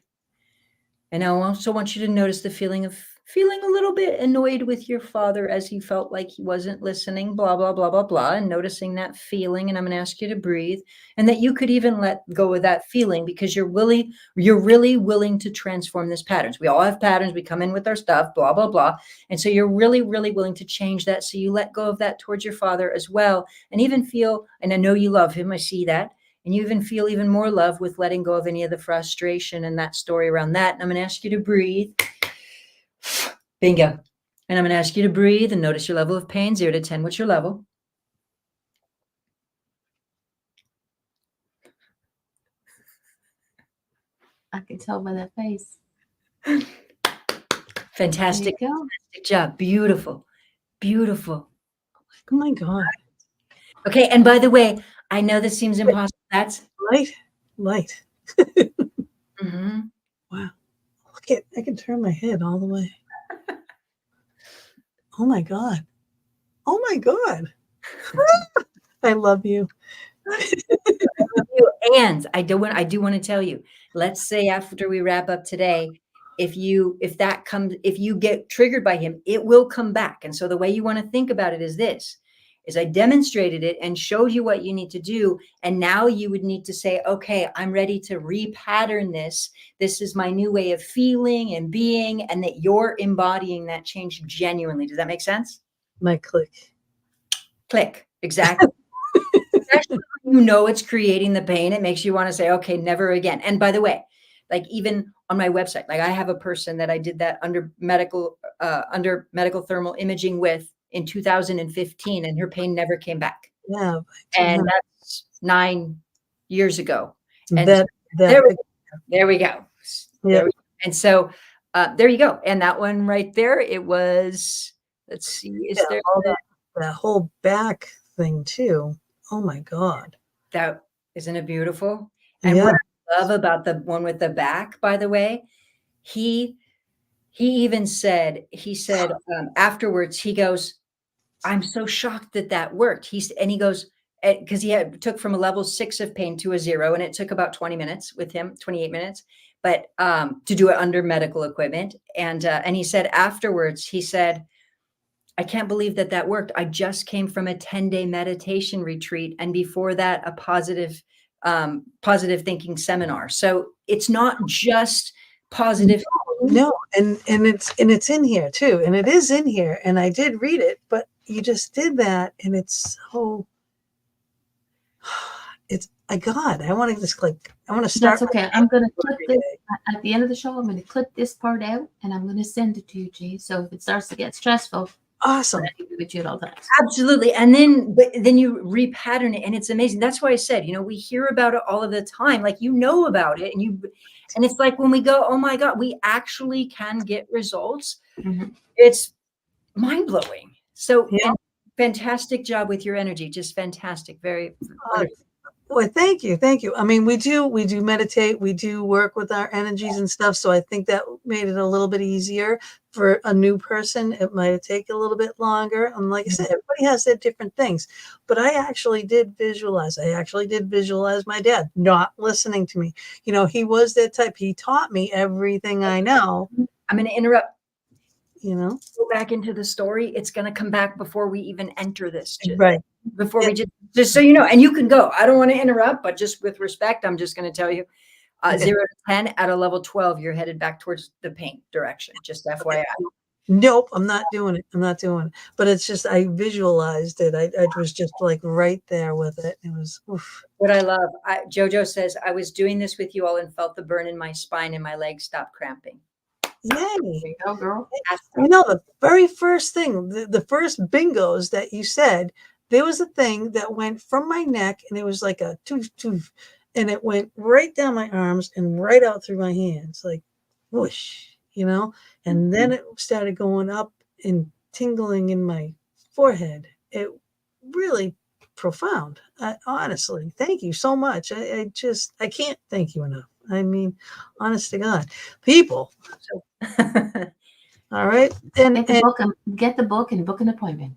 And I also want you to notice the feeling of feeling a little bit annoyed with your father as he felt like he wasn't listening, blah, blah, blah, blah, blah, and noticing that feeling. And I'm going to ask you to breathe, and that you could even let go of that feeling because you're really willing to transform this patterns. We all have patterns. We come in with our stuff, blah, blah, blah. And so you're really, really willing to change that. So you let go of that towards your father as well. And even feel, and I know you love him. I see that. And you even feel even more love with letting go of any of the frustration and that story around that. And I'm going to ask you to breathe. Bingo. And I'm going to ask you to breathe and notice your level of pain, 0 to 10. What's your level? I can tell by that face. Fantastic. There you go. Fantastic job. Beautiful. Beautiful. Oh my God. Okay. And by the way, I know this seems impossible. That's Light. mm-hmm. Wow. Look I can turn my head all the way. Oh my God. Oh my God. I love you. And I do want to tell you, let's say after we wrap up today, if you get triggered by him, it will come back. And so the way you want to think about it is this, is I demonstrated it and showed you what you need to do. And now you would need to say, okay, I'm ready to repattern this. This is my new way of feeling and being, and that you're embodying that change genuinely. Does that make sense? My click. Click. Exactly. Especially when you know it's creating the pain, it makes you want to say, okay, never again. And by the way, like even on my website, like I have a person that I did that under medical thermal imaging with in 2015, and her pain never came back. Yeah. And that's 9 years ago. And That there we go. Yeah. And so there you go. And that one right there, it was, let's see, is there that whole back thing too? Oh my God. That isn't it beautiful? And what I love about the one with the back, by the way, he even said, afterwards, he goes, I'm so shocked that worked. He goes, because he took from a level 6 of pain to a 0, and it took about 20 minutes with him, 28 minutes, but to do it under medical equipment. And he said afterwards, he said, I can't believe that worked. I just came from a 10-day meditation retreat, and before that, a positive thinking seminar. So it's not just positive. No, and it's in here too, and it is in here, and I did read it, but you just did that, and it's so. God, I want to just click. I want to start. That's okay. I'm going to clip this at the end of the show. I'm going to clip this part out, and I'm going to send it to you, G. So if it starts to get stressful, awesome. I can do it at all times. Absolutely. And then you repattern it, and it's amazing. That's why I said, we hear about it all of the time. Like, about it, and it's like when we go, oh my God, we actually can get results. Mm-hmm. It's mind blowing. So fantastic job with your energy. Just fantastic. Very wonderful. Well, thank you. I mean, we do meditate, we do work with our energies and stuff. So I think that made it a little bit easier for a new person. It might take a little bit longer. And like I said, everybody has their different things, but I actually did visualize my dad not listening to me. He was that type. He taught me everything I know. I'm going to interrupt. Go back into the story. It's going to come back before we even enter this. Right. Before we just so you know, and you can go. I don't want to interrupt, but just with respect, I'm just going to tell you, 0 to 10 at a level 12, you're headed back towards the pain direction. Just FYI. Nope, I'm not doing it. But it's just, I visualized it. I was just like right there with it. It was, oof. What I love, Jojo says, I was doing this with you all and felt the burn in my spine and my legs stopped cramping. Yay. There you go, girl. The very first thing, the first bingos that you said, there was a thing that went from my neck, and it was like a toof, and it went right down my arms and right out through my hands, like whoosh, and then it started going up and tingling in my forehead. It really profound. Honestly, thank you so much. I can't thank you enough. I mean, honest to God, people. All right. Get the book and book an appointment.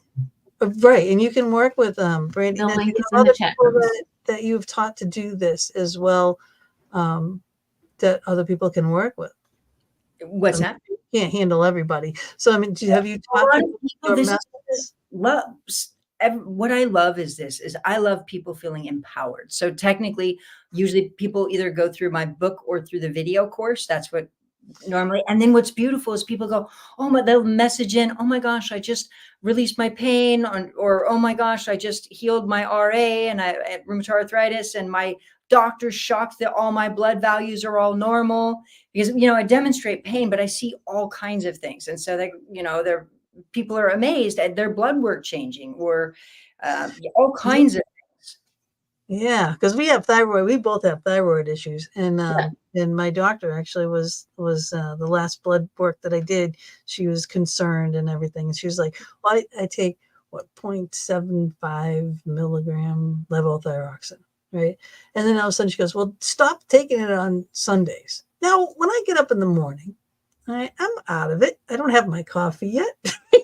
Right. And you can work with Brandy. The link is in the chat room. That you've taught to do this as well, that other people can work with. What's that? You can't handle everybody. So, I mean, have you taught what I love is I love people feeling empowered. So technically, usually people either go through my book or through the video course. That's what normally. And then what's beautiful is people go, they'll message in, oh my gosh, I just released my pain, or oh my gosh, I just healed my RA and I had rheumatoid arthritis, and my doctor's shocked that all my blood values are all normal, because I demonstrate pain, but I see all kinds of things. And so people are amazed at their blood work changing, or all kinds of things. Yeah, because we have thyroid. We both have thyroid issues, and my doctor actually was the last blood work that I did. She was concerned and everything, and she was like, "Well, I take 0.75 milligram levothyroxine, right?" And then all of a sudden she goes, "Well, stop taking it on Sundays." Now, when I get up in the morning, I'm out of it. I don't have my coffee yet.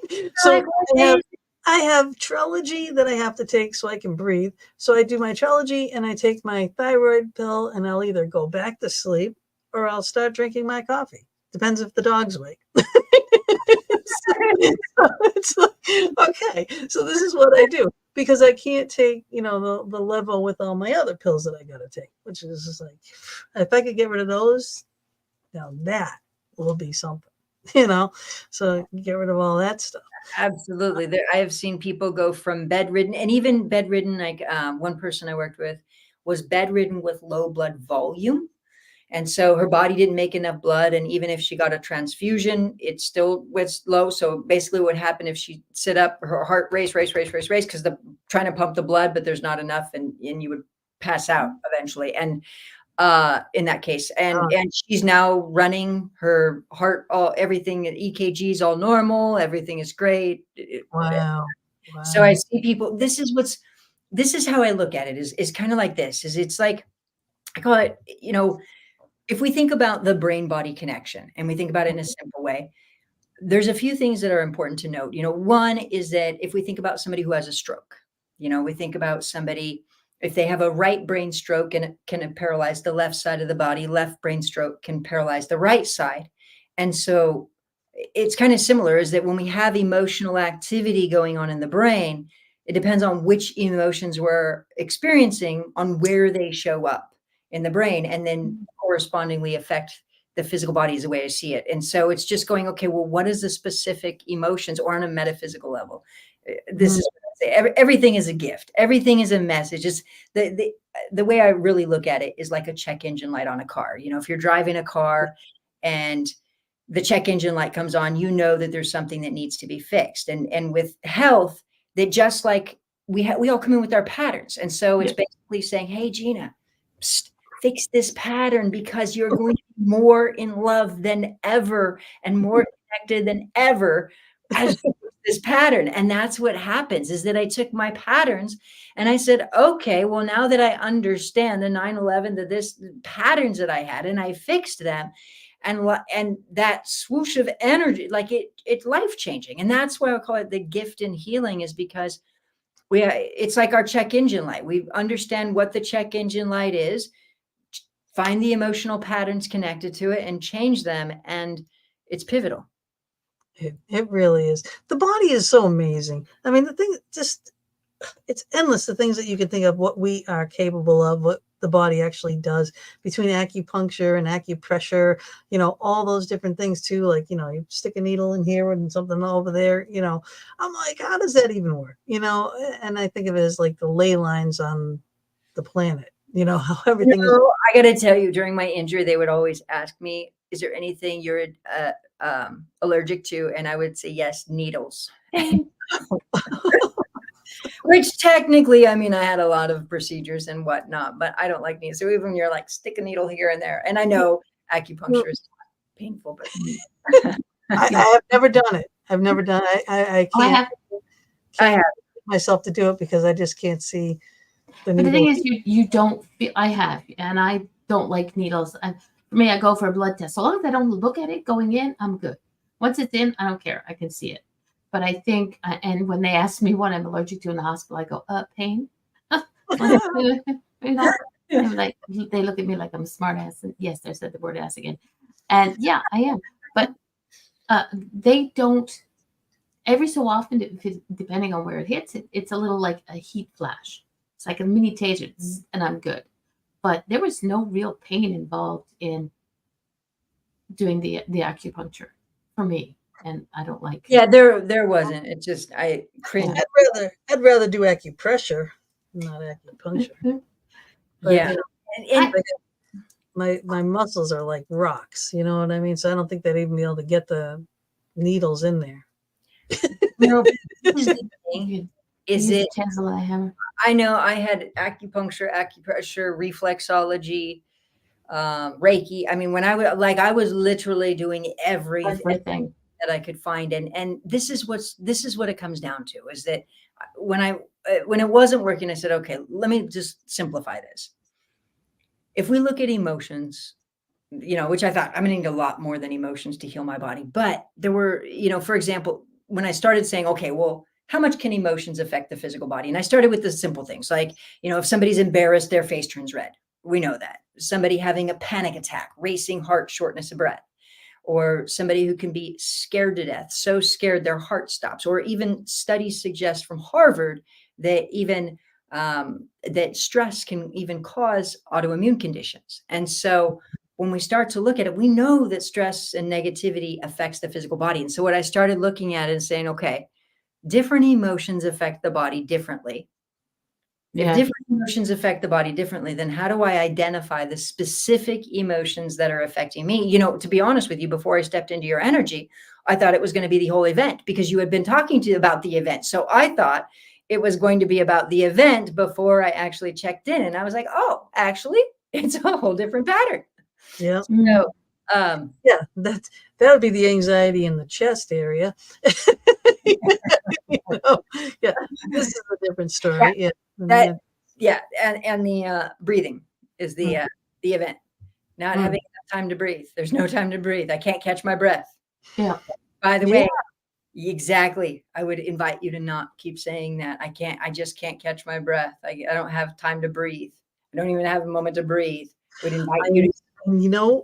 You're So like, what day? I have Trelegy that I have to take so I can breathe. So I do my Trelegy and I take my thyroid pill, and I'll either go back to sleep or I'll start drinking my coffee. Depends if the dog's awake. So it's like, okay, so this is what I do because I can't take, the level with all my other pills that I got to take, which is just like, if I could get rid of those, now that will be something, you know? So get rid of all that stuff. Absolutely. I have seen people go from bedridden, and even bedridden, like one person I worked with was bedridden with low blood volume. And so her body didn't make enough blood. And even if she got a transfusion, it still was low. So basically what happened if she sit up, her heart race, because the trying to pump the blood, but there's not enough, and you would pass out eventually. And in that case, and she's now running her heart, everything, EKG is all normal, everything is great. Wow. So I see people, this is how I look at it, is kind of like this, is it's like, I call it, if we think about the brain body connection and we think about it in a simple way, there's a few things that are important to note. One is that if we think about somebody who has a stroke, we think about somebody, if they have a right brain stroke and it can paralyze the left side of the body, left brain stroke can paralyze the right side. And so it's kind of similar, is that when we have emotional activity going on in the brain, it depends on which emotions we're experiencing on where they show up in the brain, and then correspondingly affect the physical body is the way I see it. And so it's just going, okay, well, what is the specific emotions, or on a metaphysical level? This is what I say. Everything is a gift. Everything is a message. It's the way I really look at it is like a check engine light on a car. If you're driving a car and the check engine light comes on, that there's something that needs to be fixed. And with health, that just like we all come in with our patterns. And so it's basically saying, hey, Gina, psst, fix this pattern, because you're going to be more in love than ever and more connected than ever as this pattern. And that's what happens, is that I took my patterns and I said, okay, well, now that I understand the 9/11, this patterns that I had, and I fixed them, and that swoosh of energy, like it's life-changing. And that's why I call it the gift in healing, is because it's like our check engine light. We understand what the check engine light is, find the emotional patterns connected to it, and change them. And it's pivotal. It really is. The body is so amazing. I mean, the thing, it's endless, the things that you can think of, what we are capable of, what the body actually does, between acupuncture and acupressure, all those different things too. Like, you stick a needle in here and something over there, I'm like, how does that even work? And I think of it as like the ley lines on the planet, how everything is. I got to tell you, during my injury, they would always ask me, is there anything you're allergic to? And I would say, yes, needles. Which technically, I mean, I had a lot of procedures and whatnot, but I don't like needles. So even when you're like, stick a needle here and there, and I know acupuncture is painful, but I have never done it. I've never done it. I can't. I have myself to do it because I just can't see the needle. But the thing is, you don't feel. I have, and I don't like needles. And for me, I go for a blood test. So long as I don't look at it going in, I'm good. Once it's in, I don't care. I can see it. But I think, and when they ask me what I'm allergic to in the hospital, I go, pain. Like, they look at me like I'm a smart ass. And yes, I said the word ass again. And yeah, I am. But they don't, every so often, depending on where it hits, it's a little like a heat flash. It's like a mini taser, and I'm good. But there was no real pain involved in doing the acupuncture for me. And I don't like. Yeah, there wasn't. It just, I cringe. I'd rather do acupressure, not acupuncture. But, yeah, my muscles are like rocks. You know what I mean? So I don't think they'd even be able to get the needles in there. Is it? I know I had acupuncture, reflexology, Reiki. I mean, when I was literally doing everything that I could find. And this is what it comes down to, is that when it wasn't working, I said, okay, let me just simplify this. If we look at emotions, which I thought I'm going to need a lot more than emotions to heal my body. But there were, for example, when I started saying, okay, well, how much can emotions affect the physical body? And I started with the simple things like, if somebody's embarrassed, their face turns red. We know that. Somebody having a panic attack, racing heart, shortness of breath, or somebody who can be scared to death, so scared their heart stops, or even studies suggest from Harvard that even that stress can even cause autoimmune conditions. And so when we start to look at it, we know that stress and negativity affects the physical body. And so what I started looking at is saying, okay, different emotions affect the body differently. If different emotions affect the body differently, then how do I identify the specific emotions that are affecting me? To be honest with you, before I stepped into your energy, I thought it was going to be the whole event because you had been talking about the event. So I thought it was going to be about the event before I actually checked in. And I was like, oh, actually, it's a whole different pattern. Yeah. So, yeah, that would be the anxiety in the chest area. Yeah, this is a different story. Yeah. And the breathing is the event. Not having enough time to breathe. There's no time to breathe. I can't catch my breath. Yeah. By the way, exactly. I would invite you to not keep saying that. I just can't catch my breath. I don't have time to breathe. I don't even have a moment to breathe. I would invite you to.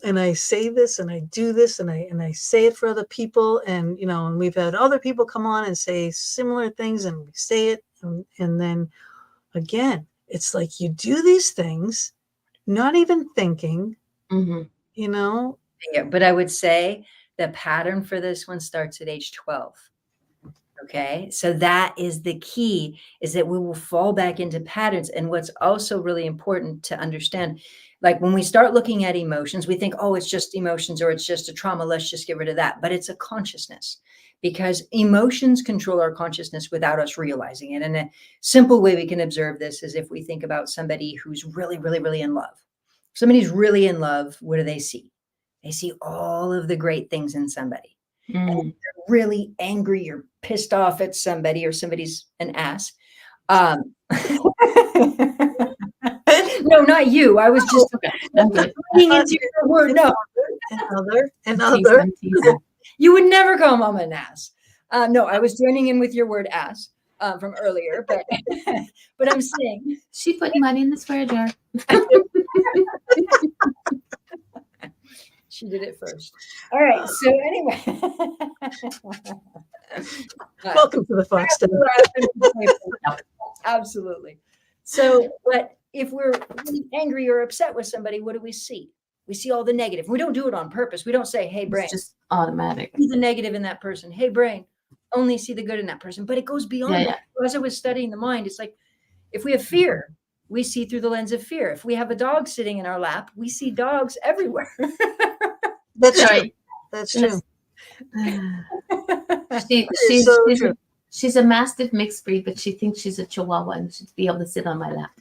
And I say this and I do this and I say it for other people. And, and we've had other people come on and say similar things and we say it. And then again, it's like you do these things, not even thinking, Yeah, but I would say the pattern for this one starts at age 12. Okay. So that is the key, is that we will fall back into patterns. And what's also really important to understand, like when we start looking at emotions, we think, oh, it's just emotions or it's just a trauma. Let's just get rid of that. But it's a consciousness, because emotions control our consciousness without us realizing it. And a simple way we can observe this is if we think about somebody who's really, really, really in love. If somebody's really in love, what do they see? They see all of the great things in somebody. And if they're really angry or pissed off at somebody, or somebody's an ass. No, not you. I was just bringing into your word. No. Another. You would never call mom an ass. No, I was joining in with your word ass from earlier, but I'm saying she put money in the swear jar. She did it first. All right. So anyway, welcome to the Fox. Absolutely. So, but if we're really angry or upset with somebody, what do we see? We see all the negative. We don't do it on purpose. We don't say, "Hey, brain," it's just automatic. See the negative in that person. Hey, brain, only see the good in that person. But it goes beyond that. As I was studying the mind, it's like if we have fear, we see through the lens of fear. If we have a dog sitting in our lap, we see dogs everywhere. That's right. That's true. She's a Mastiff mixed breed, but she thinks she's a Chihuahua and she'd be able to sit on my lap.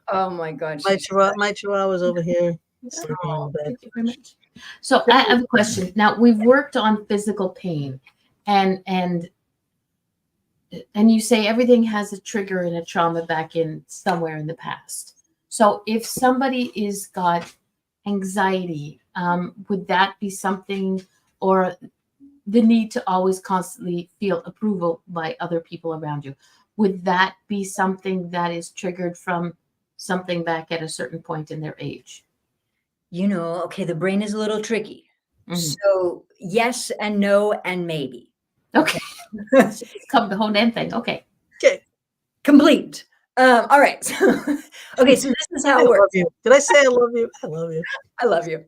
Oh my God. My Chihuahua's over here. Oh, thank you very much. So I have a question. Now we've worked on physical pain, and you say everything has a trigger and a trauma back in somewhere in the past. So if somebody is got anxiety, would that be something, or the need to always constantly feel approval by other people around you? Would that be something that is triggered from something back at a certain point in their age? Okay, the brain is a little tricky. So yes and no and maybe. Okay. It's come the whole damn thing. Okay. Complete. All right. Okay, so this is how it works. Did I say I love you? I love you. I love you.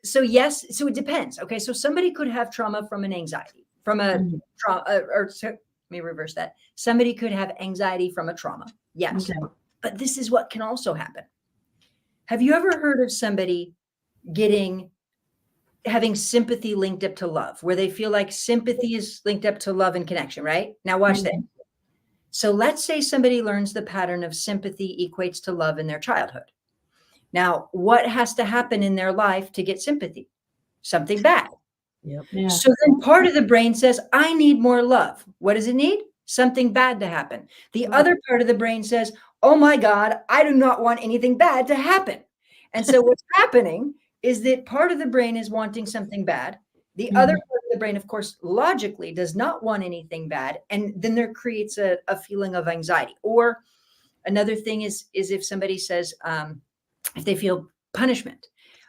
So yes, so it depends. Okay, so somebody could have trauma from an anxiety, from a trauma, let me reverse that. Somebody could have anxiety from a trauma. Yes. Okay. But this is what can also happen. Have you ever heard of somebody having sympathy linked up to love, where they feel like sympathy is linked up to love and connection, right? Now watch this. So let's say somebody learns the pattern of sympathy equates to love in their childhood. Now, what has to happen in their life to get sympathy? Something bad. Yep. Yeah. So then part of the brain says, I need more love. What does it need? Something bad to happen. The other part of the brain says, oh my God, I do not want anything bad to happen. And so what's happening is that part of the brain is wanting something bad. The other part of the brain, of course, logically does not want anything bad. And then there creates a feeling of anxiety. Or another thing is if somebody says, if they feel punishment,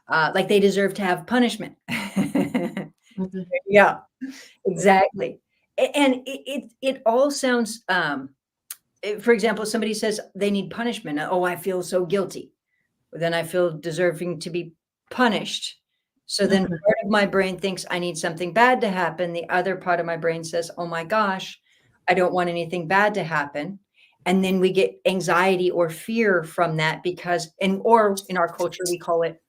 like they deserve to have punishment. Yeah, exactly. And it all sounds, for example, somebody says they need punishment. Oh, I feel so guilty. Then I feel deserving to be punished. So then Okay. part of my brain thinks I need something bad to happen. The other part of my brain says, oh my gosh, I don't want anything bad to happen. And then we get anxiety or fear from that or in our culture, we call it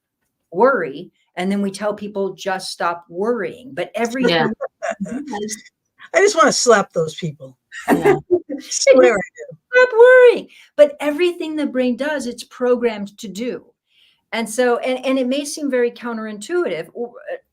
worry. And then we tell people just stop worrying. But everything Yeah. does, I just want to slap those people. Yeah. Swear. stop worrying. But everything the brain does, it's programmed to do. And so, and it may seem very counterintuitive,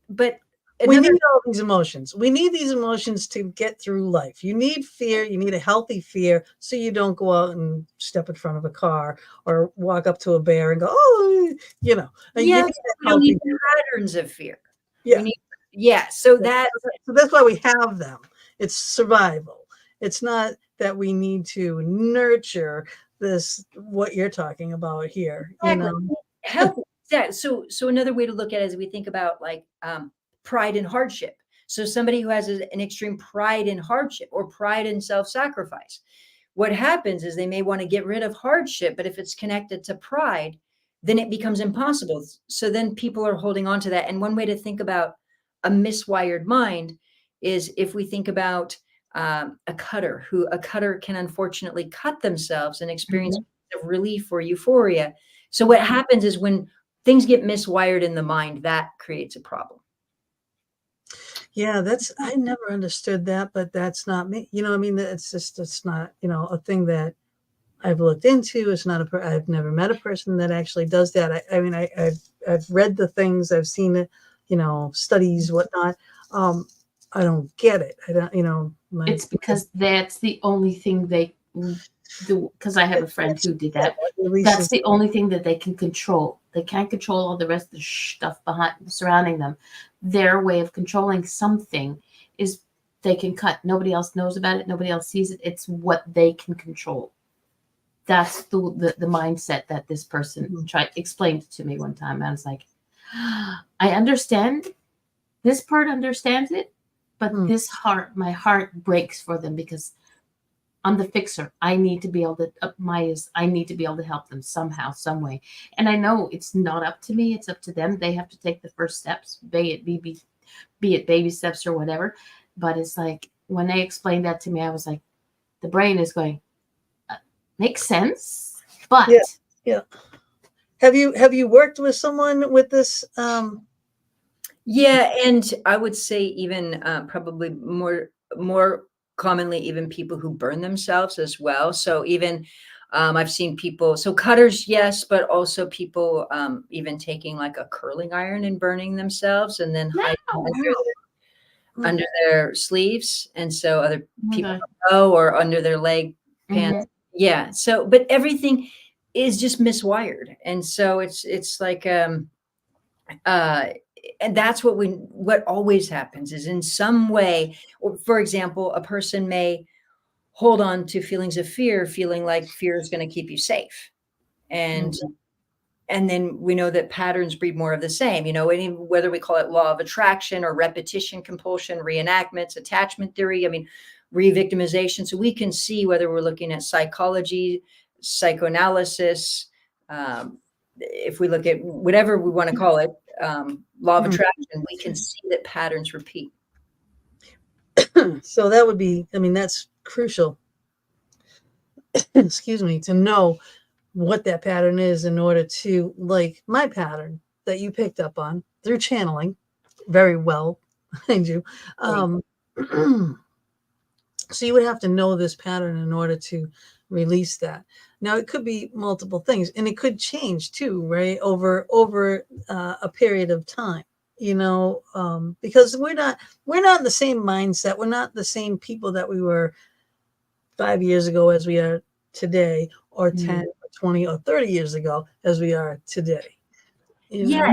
but We need all these emotions. We need these emotions to get through life. You need fear. You need a healthy fear so you don't go out and step in front of a car or walk up to a bear and go, oh, you know. And you yes, need that we don't need healthy patterns of fear. Yeah. We need, yeah. So that's why we have them. It's survival. It's not that we need to nurture this, what you're talking about here, you know. help. Yeah. So another way to look at it is we think about like pride and hardship. So somebody who has an extreme pride in hardship or pride in self-sacrifice, what happens is they may want to get rid of hardship, but if it's connected to pride, then it becomes impossible. So then people are holding on to that. And one way to think about a miswired mind is if we think about a cutter can unfortunately cut themselves and experience relief or euphoria. So what happens is when things get miswired in the mind, that creates a problem. Yeah, I never understood that, but that's not me. You know, I mean, it's not, you know, a thing that I've looked into. It's not I've never met a person that actually does that. I mean, I've read the things, I've seen it, you know, studies, whatnot. I don't get it. I don't, you know, It's because that's the only thing they do. Because I have a friend who did that. That's the only thing that they can control. They can't control all the rest of the stuff surrounding them. Their way of controlling something is they can cut. Nobody else knows about it. Nobody else sees it. It's what they can control. That's the mindset that this person explained to me one time. I was like, I understand. This part understands it, but my heart breaks for them because I'm the fixer. I need to be able to I need to be able to help them somehow, some way. And I know it's not up to me. It's up to them. They have to take the first steps, be it baby steps or whatever. But it's like when they explained that to me, I was like, the brain is going, makes sense. But yeah. Have you worked with someone with this? Yeah, and I would say even probably more commonly even people who burn themselves as well. So even I've seen people, so cutters, yes, but also people even taking like a curling iron and burning themselves and then hiding under their sleeves. And so other people know, or under their leg pants. Yeah. So, but everything is just miswired. And so it's like, and that's what always happens is in some way, or for example, a person may hold on to feelings of fear, feeling like fear is going to keep you safe. And then we know that patterns breed more of the same, you know, whether we call it law of attraction or repetition, compulsion, reenactments, attachment theory, I mean, re-victimization. So we can see whether we're looking at psychology, psychoanalysis, if we look at whatever we want to call it, law of attraction, we can see that patterns repeat. So that would be, I mean, that's crucial, excuse me, to know what that pattern is in order to, like my pattern that you picked up on through channeling very well, mind you. So you would have to know this pattern in order to release that. Now it could be multiple things, and it could change too, right? Over a period of time, you know, because we're not in the same mindset. We're not the same people that we were 5 years ago as we are today, or 10 or 20 or 30 years ago as we are today. Yeah.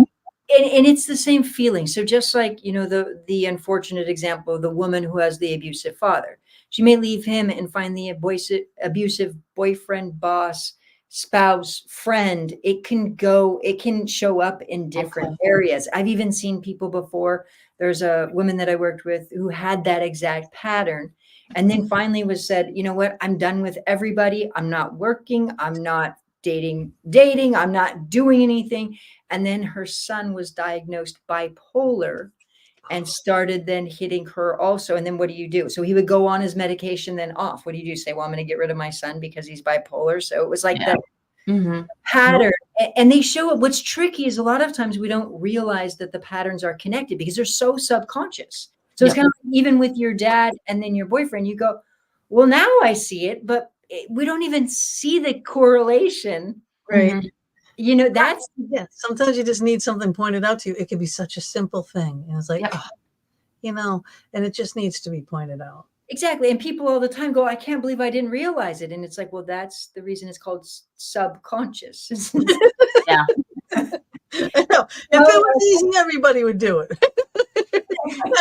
And it's the same feeling. So just like, the unfortunate example of the woman who has the abusive father, she may leave him and find the abusive boyfriend, boss, spouse, friend. It can show up in different areas. I've even seen people before. There's a woman that I worked with who had that exact pattern and then finally was said, you know what, I'm done with everybody. I'm not working. I'm not dating. I'm not doing anything. And then her son was diagnosed bipolar and started then hitting her also. And then what do you do? So he would go on his medication, then off. What do you do? Say, well, I'm going to get rid of my son because he's bipolar. So it was like Yeah. the pattern. And they show it. What's tricky is a lot of times we don't realize that the patterns are connected because they're so subconscious. So it's kind of like even with your dad and then your boyfriend, you go, well, now I see it, but we don't even see the correlation. Right. That's sometimes you just need something pointed out to you. It could be such a simple thing. And it's like, and it just needs to be pointed out. Exactly. And people all the time go, I can't believe I didn't realize it. And it's like, well, that's the reason it's called subconscious. Yeah. I know. If it was easy, everybody would do it.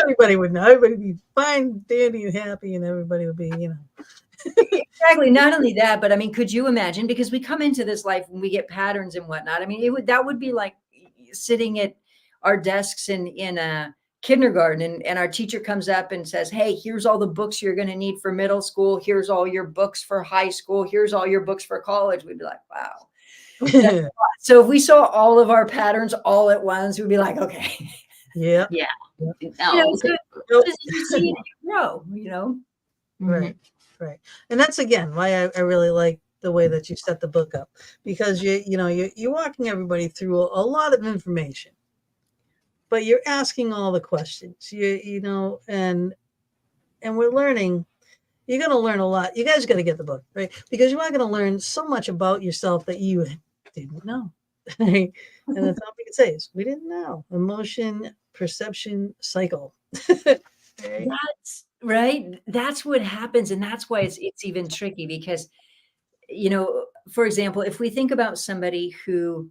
Everybody would know. Everybody would be fine, dandy, and happy, and everybody would be, Exactly. Not only that, but I mean, could you imagine? Because we come into this life and we get patterns and whatnot. I mean, that would be like sitting at our desks in a kindergarten and our teacher comes up and says, hey, here's all the books you're going to need for middle school. Here's all your books for high school. Here's all your books for college. We'd be like, wow. So if we saw all of our patterns all at once, we'd be like, okay. Yeah. Yeah. You see it, you grow, Right. Right. And that's, again, why I really like the way that you set the book up, because you're walking everybody through a lot of information, but you're asking all the questions, and we're learning. You're going to learn a lot. You guys got to get the book, right? Because you are going to learn so much about yourself that you didn't know. Right? And that's all we can say is we didn't know. Emotion, perception, cycle. Right? That's right. That's what happens. And that's why it's even tricky because, for example, if we think about somebody who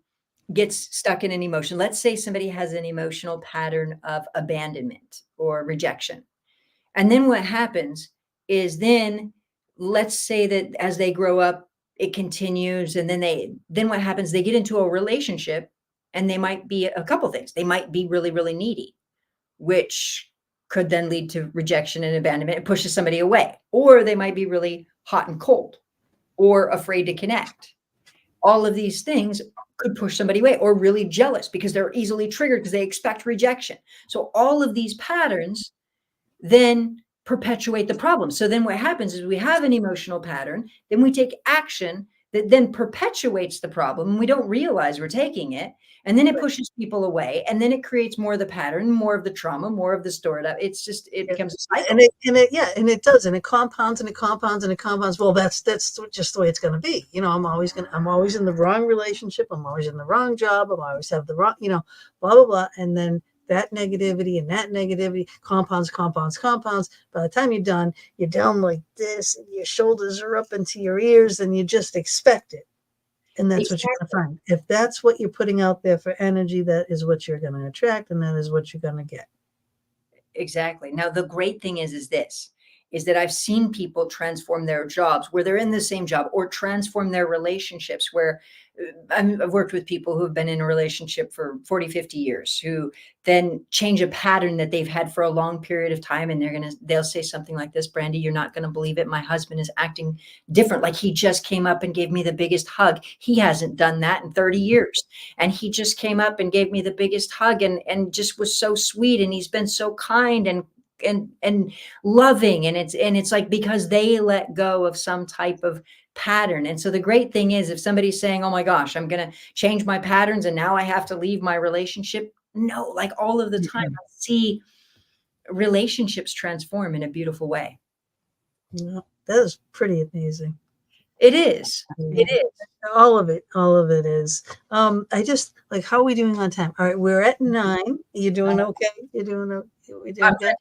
gets stuck in an emotion, let's say somebody has an emotional pattern of abandonment or rejection. And then what happens is then let's say that as they grow up, it continues. And then what happens? They get into a relationship and they might be a couple things. They might be really, really needy, which could then lead to rejection and abandonment. It pushes somebody away, or they might be really hot and cold or afraid to connect. All of these things could push somebody away, or really jealous because they're easily triggered because they expect rejection. So all of these patterns then perpetuate the problem. So then what happens is we have an emotional pattern, then we take action that then perpetuates the problem and we don't realize we're taking it. And then it pushes people away, and then it creates more of the pattern, more of the trauma, more of the stored up. It's just, it becomes a cycle. And it does, and it compounds and it compounds and it compounds. Well, that's just the way it's going to be. I'm always in the wrong relationship. I'm always in the wrong job. I'm always have the wrong, blah, blah, blah. And then that negativity compounds. By the time you're done like this, and your shoulders are up into your ears, and you just expect it. And that's what you're going to find. If that's what you're putting out there for energy, that is what you're going to attract, and that is what you're going to get. Exactly. Now, the great thing is that I've seen people transform their jobs where they're in the same job, or transform their relationships where I've worked with people who have been in a relationship for 40, 50 years, who then change a pattern that they've had for a long period of time. And they'll say something like this, Brandy, you're not going to believe it. My husband is acting different. Like he just came up and gave me the biggest hug. He hasn't done that in 30 years. And he just came up and gave me the biggest hug and just was so sweet. And he's been so kind and loving. And it's like, because they let go of some type of pattern. And so the great thing is, if somebody's saying, oh my gosh, I'm going to change my patterns and now I have to leave my relationship. No, like all of the time I see relationships transform in a beautiful way. Yeah, that is pretty amazing. It is. It is. All of it is. I just like, how are we doing on time? All right, we're at 9. You're doing okay? You're doing okay?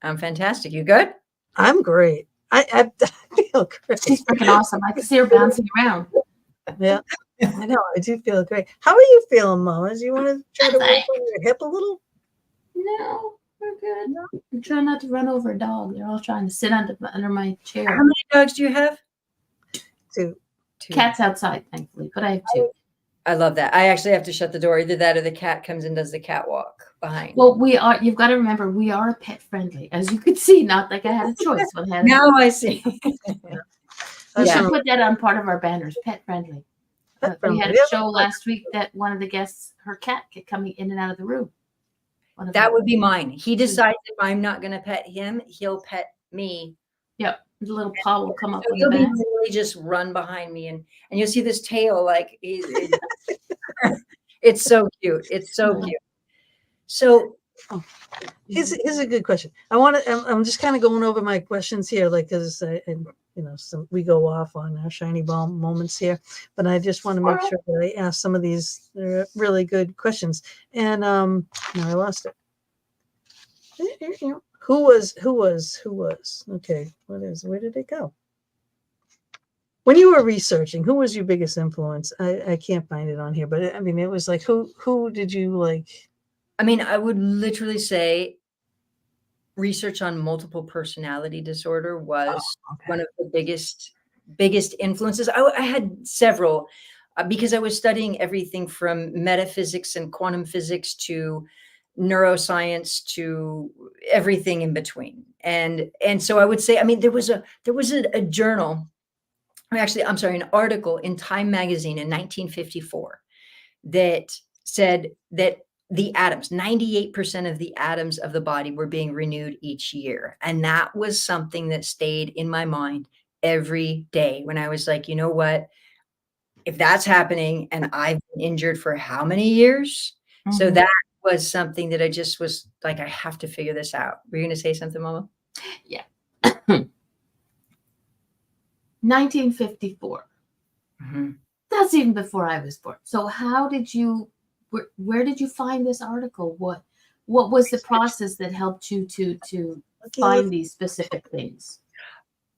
I'm fantastic. You good? I'm great. I feel great. She's freaking awesome. I can see her bouncing around. Yeah. I know. I do feel great. How are you feeling, Mama? Do you want to try to That's work fine. on your hip a little? No, we're good. I'm trying not to run over a dog. They're all trying to sit under my chair. How many dogs do you have? Two. Cats outside, thankfully, but I have two. I love that. I actually have to shut the door. Either that or the cat comes and does the catwalk behind. Well, you've got to remember, we are pet friendly. As you could see, not like I had a choice. When I had Now I see. we Yeah. should put that on part of our banners, pet friendly. We had a show last week that one of the guests, her cat kept coming in and out of the room. That would be mine. He decides if I'm not going to pet him, he'll pet me. Yep. The little paw will come up So on he'll the be back. really just run behind me, and you'll see this tail like it's so cute. It's so cute. So here's a good question. I'm just kind of going over my questions here, like, because we go off on our shiny ball moments here, but I just want to make sure that I ask some of these really good questions. And now I lost it. Who was? Okay, where did it go? When you were researching, who was your biggest influence? I can't find it on here, but I mean, it was like, who did you like? I mean, I would literally say research on multiple personality disorder was one of the biggest influences. I had several because I was studying everything from metaphysics and quantum physics to neuroscience to everything in between. And so I would say, I mean, there was a journal, actually, I'm sorry, an article in Time magazine in 1954 that said that the atoms, 98% of the atoms of the body were being renewed each year. And that was something that stayed in my mind every day when I was like, you know what? If that's happening and I've been injured for how many years? Mm-hmm. So that was something that I just was like, I have to figure this out. Were you going to say something, Mama? Yeah. 1954. Mm-hmm. That's even before I was born. So how did you, where did you find this article? What was the process that helped you to find these specific things?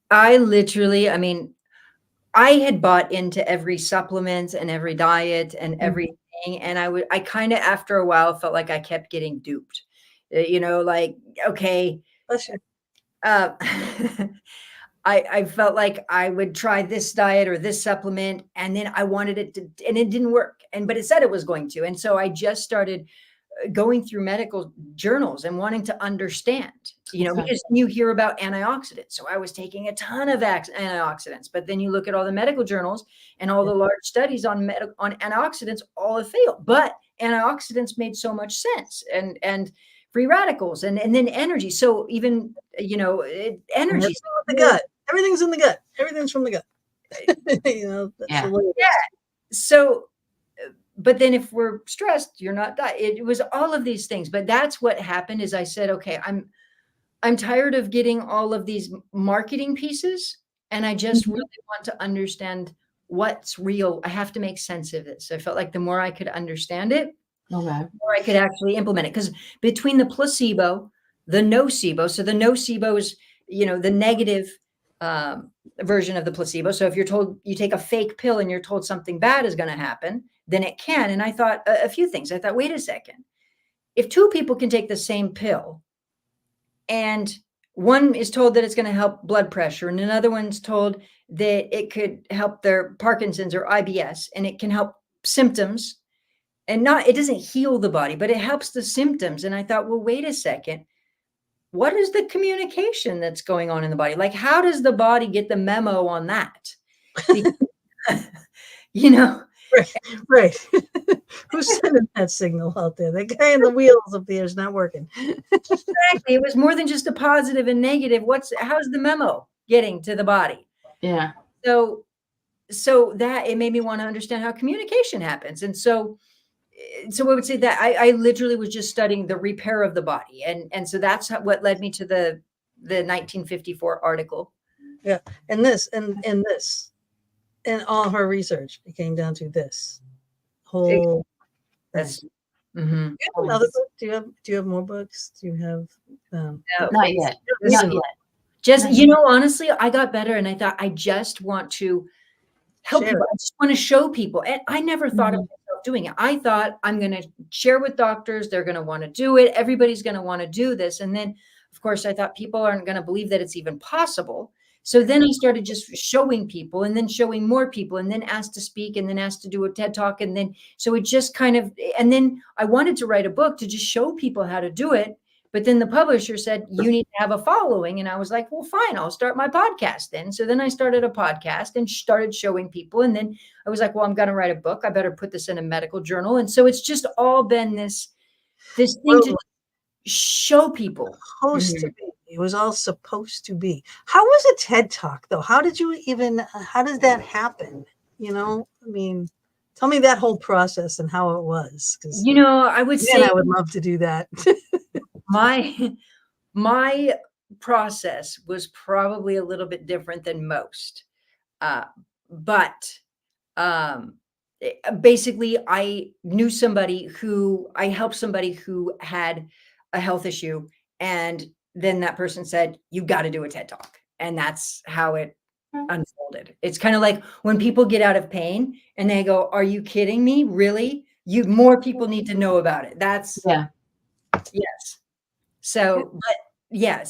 I mean, I had bought into every supplement and every diet and everything. And I kind of, after a while, felt like I kept getting duped, like, okay, I felt like I would try this diet or this supplement, and then I wanted it to, and it didn't work. But it said it was going to. And so I just started going through medical journals and wanting to understand, because you hear about antioxidants. So I was taking a ton of antioxidants, but then you look at all the medical journals and all the large studies on antioxidants, all have failed. But antioxidants made so much sense, and free radicals, and then energy. So even, energy. The gut. Everything's in the gut. Everything's from the gut. That's the way it is. So, but then if we're stressed, you're not dying. It was all of these things. But that's what happened is I said, okay, I'm tired of getting all of these marketing pieces. And I just really want to understand what's real. I have to make sense of it. So I felt like the more I could understand it, the more I could actually implement it. Because between the placebo, the nocebo, so the nocebo is, the negative version of the placebo. So if you're told you take a fake pill and you're told something bad is going to happen, then it can. And I thought a few things. I thought, wait a second. If two people can take the same pill and one is told that it's going to help blood pressure and another one's told that it could help their Parkinson's or IBS and it can help symptoms, and it doesn't heal the body, but it helps the symptoms. And I thought, well, wait a second. What is the communication that's going on in the body? Like, how does the body get the memo on that? Because, Right. Who's sending that signal out there? The guy in the wheels up there is not working. Exactly. It was more than just a positive and negative. How's the memo getting to the body? Yeah. So that it made me want to understand how communication happens. And so I would say that I literally was just studying the repair of the body. And so that's what led me to the 1954 article. Yeah. And and all her research, it came down to this whole. That's another book. Do you have more books? Do you have? Not yet. Not yet. Just, honestly, I got better and I thought I just want to help Share people. it. I just want to show people. And I never thought of Mhm. myself doing it. I thought I'm going to share with doctors. They're going to want to do it. Everybody's going to want to do this. And then, of course, I thought people aren't going to believe that it's even possible. So then I started just showing people and then showing more people and then asked to speak and then asked to do a TED Talk. And then, so it just kind of, and then I wanted to write a book to just show people how to do it. But then the publisher said, you need to have a following. And I was like, well, fine, I'll start my podcast then. So then I started a podcast and started showing people. And then I was like, well, I'm going to write a book. I better put this in a medical journal. And so it's just all been this thing Well, to show people. supposed to be. It was all supposed to be. How was a TED Talk though? How did you even? How does that happen? You know, I mean, tell me that whole process and how it was. Because You know, I would say I would love to do that. my my process was probably a little bit different than most. But basically, I knew somebody who I helped somebody who had a health issue. And then that person said, you got to do a TED Talk. And that's how it unfolded. It's kind of like when people get out of pain and they go, are you kidding me? Really? More people need to know about it. That's Yeah. yes. So, but yeah,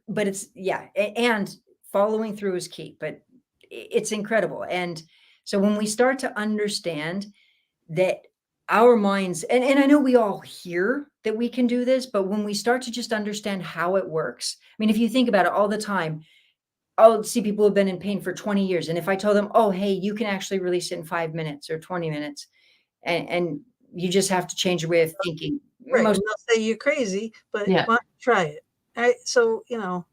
but it's, yeah. And following through is key, but it's incredible. And so when we start to understand that our minds, and I know we all hear that we can do this, but when we start to just understand how it works, I mean, if you think about it all the time, I'll see people who've been in pain for 20 years. And if I told them, oh, hey, you can actually release it in 5 minutes or 20 minutes, and you just have to change your way of thinking. Right. Most, And they'll say you're crazy, but Yeah. why don't you try it? Right. So, you know,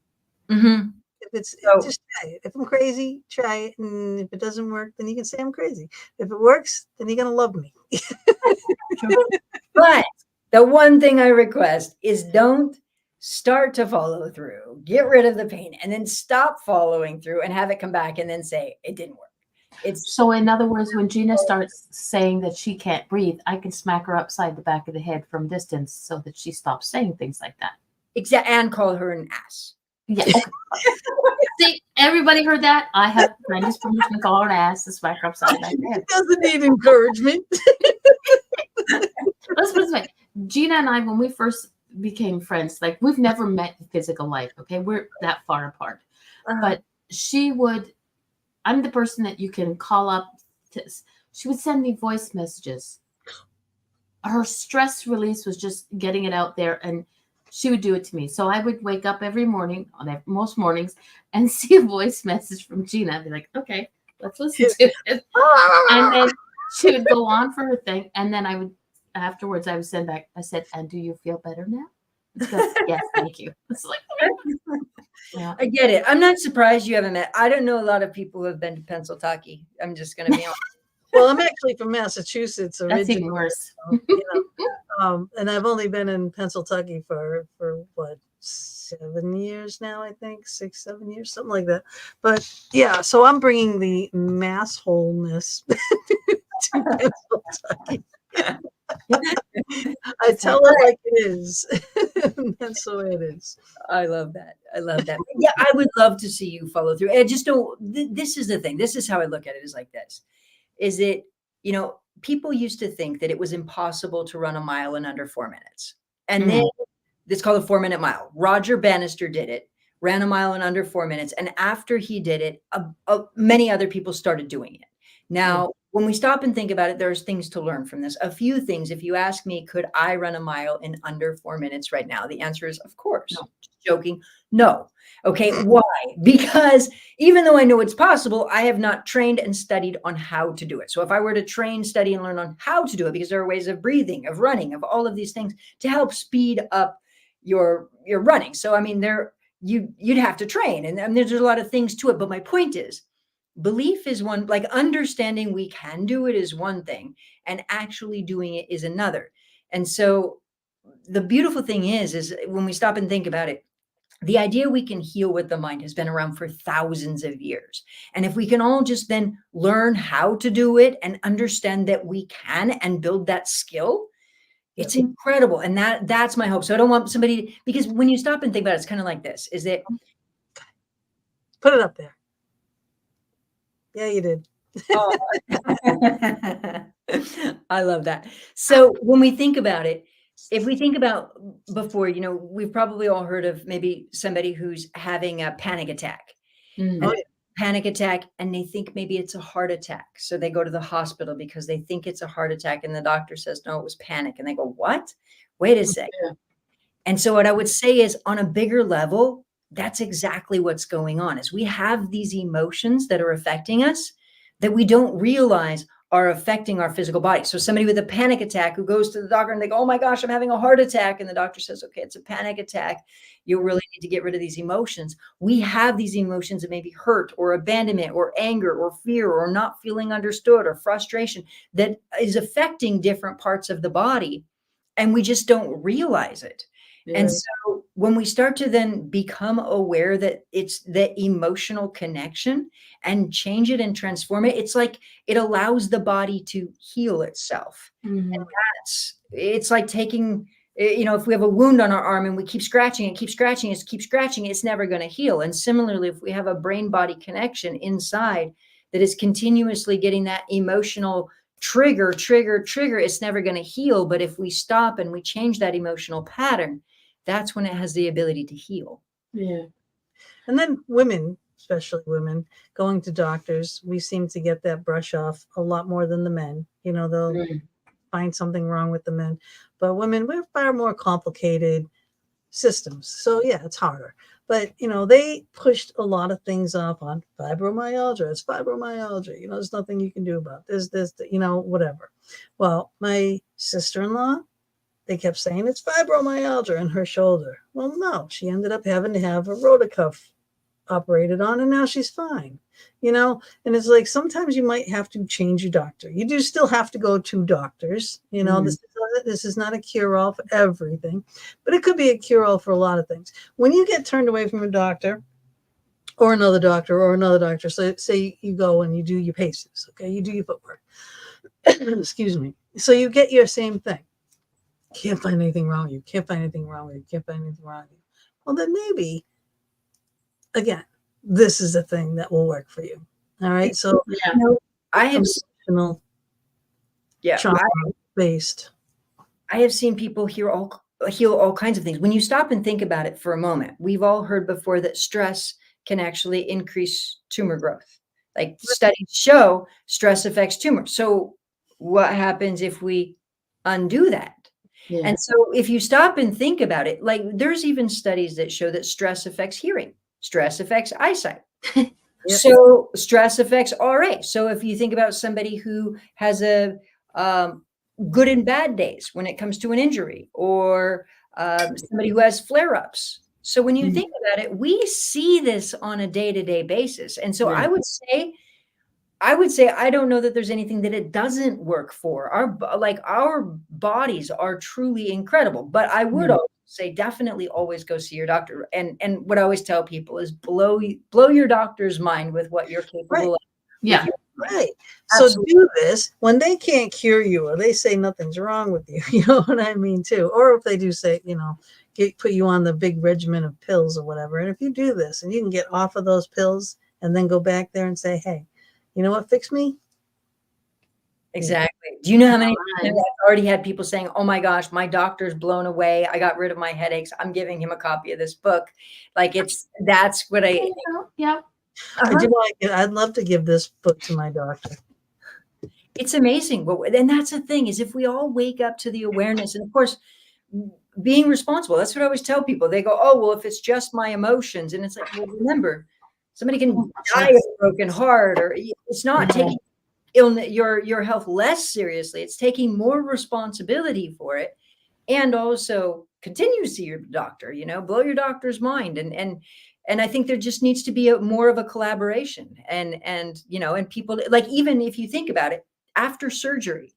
Mhm. if it's So- just try it. If I'm crazy, try it. And if it doesn't work, then you can say I'm crazy. If it works, then you're gonna love me. But the one thing I request is don't start to follow through, get rid of the pain, and then stop following through and have it come back and then say it didn't work. It's So in other words, when Gina starts saying that she can't breathe, I can smack her upside the back of the head from distance so that she stops saying things like that. exact and call her an ass. Yeah. Okay. See, everybody heard that? I have Brandy's permission to call her an ass and smack her upside the back of the head. It doesn't need encouragement. Let's put it this way. Gina and I, when we first became friends, like we've never met in physical life. Okay. We're that far apart. But I'm the person that you can call up. She would send me voice messages. Her stress release was just getting it out there, and she would do it to me. So I would wake up every morning, most mornings, and see a voice message from Gina. I'd be like, okay, let's listen to it. And then she would go on for her thing. And then afterwards, I would send back, I said, and do you feel better now? She goes, yes, thank you. It's like, yeah. I get it. I'm not surprised you haven't met. I don't know a lot of people who have been to Pennsylvania. I'm just going to be honest. Well, I'm actually from Massachusetts That's originally. even worse. And I've only been in Pennsylvania for what, 7 years now, I think 6, 7 years, something like that. But yeah, so I'm bringing the mass wholeness to Pennsylvania. I tell it like it is. That's the way it is. I love that. I love that. Yeah, I would love to see you follow through. I just don't. This is the thing. This is how I look at it. Is like this. Is it, people used to think that it was impossible to run a mile in under 4 minutes. And then it's called a 4-minute mile. Roger Bannister did it, ran a mile in under 4 minutes. And after he did it, many other people started doing it. Now, when we stop and think about it, there's things to learn from this. A few things. If you ask me, could I run a mile in under 4 minutes right now? The answer is, of course. No. Just joking. No. Okay. Why? Because even though I know it's possible, I have not trained and studied on how to do it. So if I were to train, study, and learn on how to do it, because there are ways of breathing, of running, of all of these things to help speed up your running. So, I mean, you'd have to train, and there's a lot of things to it. But my point is, belief is one, like understanding we can do it is one thing, and actually doing it is another. And so the beautiful thing is when we stop and think about it, the idea we can heal with the mind has been around for thousands of years. And if we can all just then learn how to do it and understand that we can and build that skill, it's incredible. And that's my hope. So I don't want somebody, because when you stop and think about it, it's kind of like this, is that. Put it up there. Yeah, you did. Oh. I love that. So when we think about it, if we think about before, we've probably all heard of maybe somebody who's having a panic attack. Mm. And panic attack, and they think maybe it's a heart attack. So they go to the hospital because they think it's a heart attack, and the doctor says, no, it was panic. And they go, what? Wait a sec. Yeah. And so what I would say is on a bigger level, that's exactly what's going on is we have these emotions that are affecting us that we don't realize are affecting our physical body. So somebody with a panic attack who goes to the doctor and they go, oh my gosh, I'm having a heart attack. And the doctor says, okay, it's a panic attack. You really need to get rid of these emotions. We have these emotions that may be hurt or abandonment or anger or fear or not feeling understood or frustration that is affecting different parts of the body. And we just don't realize it. And Right. so when we start to then become aware that it's the emotional connection and change it and transform it, it's like it allows the body to heal itself. And Mhm. it's like taking, if we have a wound on our arm and we keep scratching it, keep scratching it, keep scratching it, it's never going to heal. And similarly, if we have a brain body connection inside that is continuously getting that emotional trigger, it's never going to heal. But if we stop and we change that emotional pattern, that's when it has the ability to heal. Yeah. And then women, especially women, going to doctors, we seem to get that brush off a lot more than the men. They'll Mm. find something wrong with the men. But women, we're far more complicated systems. So yeah, it's harder. But they pushed a lot of things off on fibromyalgia. It's fibromyalgia. There's nothing you can do about this, whatever. Well, my sister-in-law, they kept saying it's fibromyalgia in her shoulder. Well, no, she ended up having to have a rotacuff operated on, and now she's fine. And it's like sometimes you might have to change your doctor. You do still have to go to doctors. This is not a cure-all for everything, but it could be a cure-all for a lot of things. When you get turned away from a doctor or another doctor, so say you go and you do your paces, okay, you do your footwork. Excuse me. So you get your same thing. Can't find anything wrong with you. Can't find anything wrong with you. Can't find anything wrong with you. Well, then maybe, again, this is a thing that will work for you. All right. So, Yeah. I have emotional, trauma based. I have seen people heal all kinds of things. When you stop and think about it for a moment, we've all heard before that stress can actually increase tumor growth. Like studies show stress affects tumor. So what happens if we undo that? Yeah. And so if you stop and think about it, like there's even studies that show that stress affects hearing, stress affects eyesight. Yep. So stress affects RA. So if you think about somebody who has a good and bad days when it comes to an injury, or somebody who has flare-ups. So when you think about it, we see this on a day-to-day basis. And so Yeah. I would say I don't know that there's anything that it doesn't work for. Our bodies are truly incredible. But I would also say definitely always go see your doctor. And what I always tell people is blow your doctor's mind with what you're capable of. Yeah. Right. So do this when they can't cure you or they say nothing's wrong with you. You know what I mean, too. Or if they do say, put you on the big regimen of pills or whatever. And if you do this and you can get off of those pills and then go back there and say, hey, you know what, fix me? Exactly. Do you know how many times I've already had people saying, oh my gosh, my doctor's blown away. I got rid of my headaches. I'm giving him a copy of this book. Like that's what I. Yeah. I'd love to give this book to my doctor. It's amazing. And that's the thing is if we all wake up to the awareness and of course, being responsible, that's what I always tell people. They go, oh, well, if it's just my emotions. And it's like, well, remember, somebody can die of a broken heart or it's not taking your health less seriously. It's taking more responsibility for it. And also continue to see your doctor, blow your doctor's mind. And I think there just needs to be more of a collaboration and people like, even if you think about it, after surgery,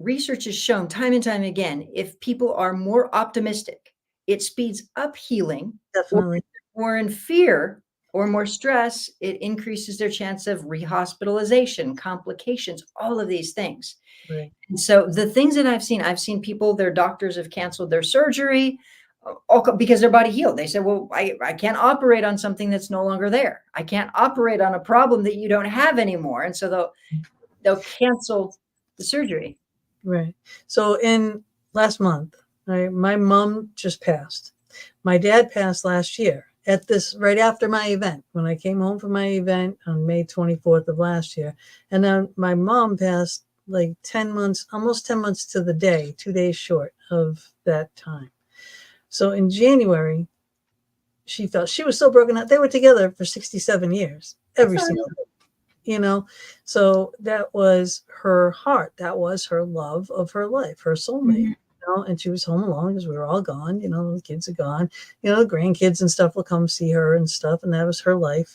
research has shown time and time again, if people are more optimistic, it speeds up healing. Definitely. Or in fear or more stress, it increases their chance of rehospitalization, complications, all of these things. Right. And so the things that I've seen people, their doctors have canceled their surgery. because their body healed. They said, well, I can't operate on something that's no longer there. I can't operate on a problem that you don't have anymore. And so they'll cancel the surgery. Right. So in last month, my mom just passed. My dad passed last year at this right after my event, when I came home from my event on May 24th of last year. And then my mom passed like 10 months, almost 10 months to the day, 2 days short of that time. So in January, she felt she was so broken out. They were together for 67 years, every single day. So that was her heart. That was her love of her life, her soulmate. And she was home alone because we were all gone. The kids are gone. The grandkids and stuff will come see her and stuff, and that was her life.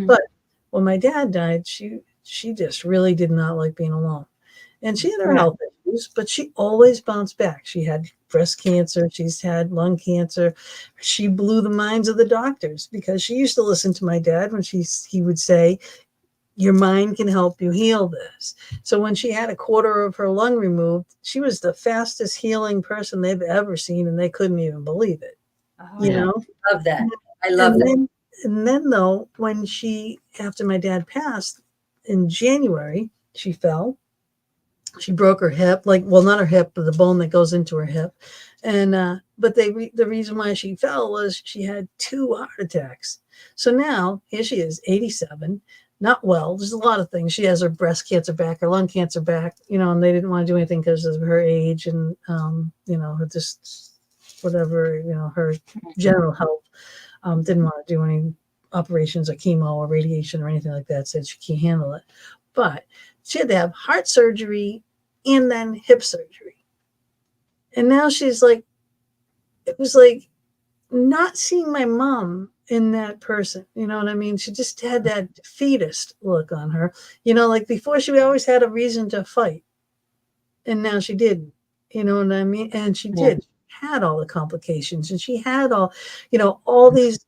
But when my dad died, she just really did not like being alone, and she had her health issues, but she always bounced back. She had breast cancer. She's had lung cancer. She blew the minds of the doctors because she used to listen to my dad when he would say, your mind can help you heal this. So when she had a quarter of her lung removed, she was the fastest healing person they've ever seen, and they couldn't even believe it. I love that. I love that. And then though, when after my dad passed in January, she fell. She broke her hip, not her hip, but the bone that goes into her hip. And but the reason why she fell was she had 2 heart attacks. So now here she is, 87. Not well. There's a lot of things. She has her breast cancer back, her lung cancer back, and they didn't want to do anything because of her age and, her just whatever, her general health. Didn't want to do any operations or chemo or radiation or anything like that. Said she can't handle it. But she had to have heart surgery and then hip surgery. And now she's like, it was like not seeing my mom in that person, you know what I mean? She just had that defeatist look on her, like before she always had a reason to fight, and now she didn't, you know what I mean? And she did, had all the complications, and she had all these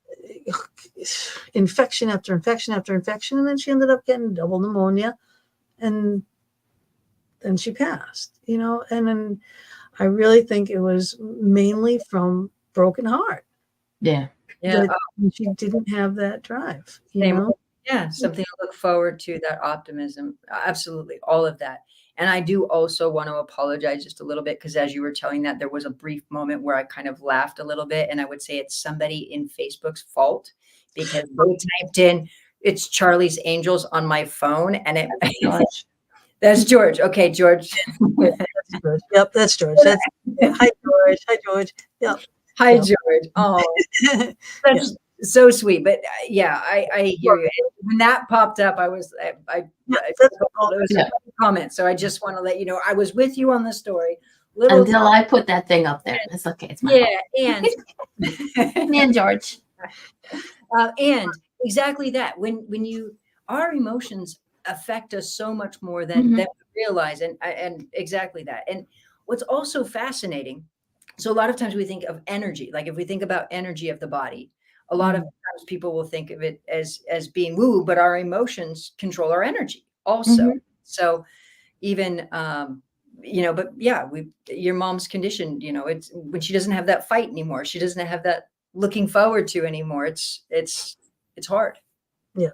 infection after infection after infection, and then she ended up getting double pneumonia, and then she passed, and then I really think it was mainly from broken heart. Yeah. She didn't have that drive, something to look forward to, that optimism. Absolutely. All of that. And I do also want to apologize just a little bit, because as you were telling that, there was a brief moment where I kind of laughed a little bit, and I would say it's somebody in Facebook's fault, because they typed in, it's Charlie's Angels on my phone, and that's George. Okay, George. That's George. Yep, that's George. Hi, George. Hi, George. Yep. Hi, George. Oh, that's so sweet. But I hear you. When that popped up, it was a comment. So I just want to let you know I was with you on the story. Until I put that thing up there. It's okay. It's my fault. And me and George. And exactly that. When our emotions affect us so much more than we realize, and exactly that. And what's also fascinating, so a lot of times we think of energy, like if we think about energy of the body, a lot of times people will think of it as being woo, but our emotions control our energy also. So even, but yeah, your mom's condition, it's when she doesn't have that fight anymore, she doesn't have that looking forward to anymore. It's hard. Yeah.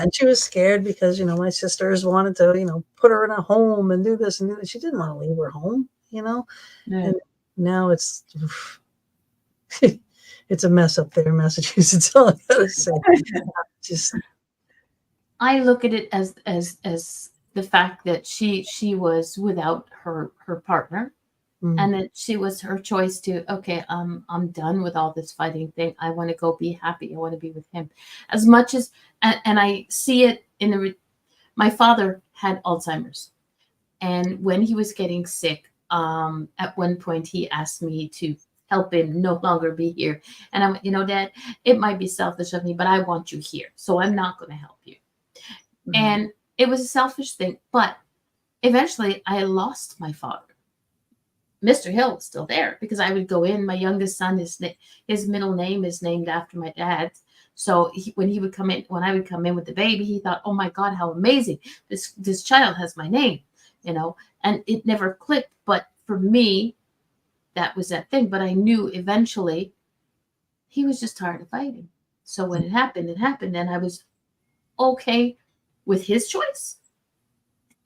And she was scared because, my sisters wanted to, put her in a home and do this and do that. She didn't want to leave her home, and now it's it's a mess up there in Massachusetts. All I gotta say. I look at it as the fact that she was without her partner, and that she was her choice to, okay, I'm done with all this fighting thing. I want to go be happy. I want to be with him. As much as, and I see it in my father had Alzheimer's, and when he was getting sick, at one point he asked me to help him no longer be here. And I'm, Dad, it might be selfish of me, but I want you here. So I'm not going to help you. And it was a selfish thing, but eventually I lost my father. Mr. Hill was still there because I would go in. My youngest son, his middle name is named after my dad's. So when I would come in with the baby, he thought, oh my God, how amazing. This child has my name, and it never clicked. But for me, that was that thing. But I knew eventually he was just tired of fighting. So when it happened, and I was okay with his choice.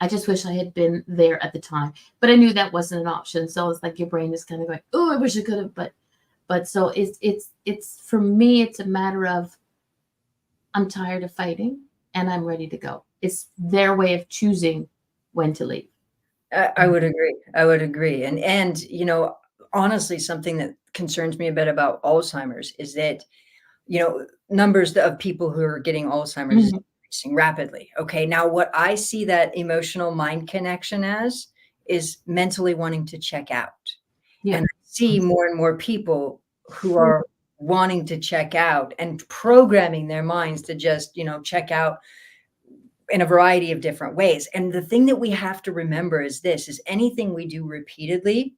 I just wish I had been there at the time, but I knew that wasn't an option. So it's like your brain is kind of going, "Oh, I wish I could have," but so it's for me, it's a matter of I'm tired of fighting and I'm ready to go. It's their way of choosing when to leave. I would agree. I would agree. And honestly, something that concerns me a bit about Alzheimer's is that numbers of people who are getting Alzheimer's is Mhm. increasing rapidly. Okay, now what I see that emotional mind connection as is mentally wanting to check out. Yeah. And I see more and more people who are wanting to check out and programming their minds to just, check out in a variety of different ways. And the thing that we have to remember is this is anything we do repeatedly,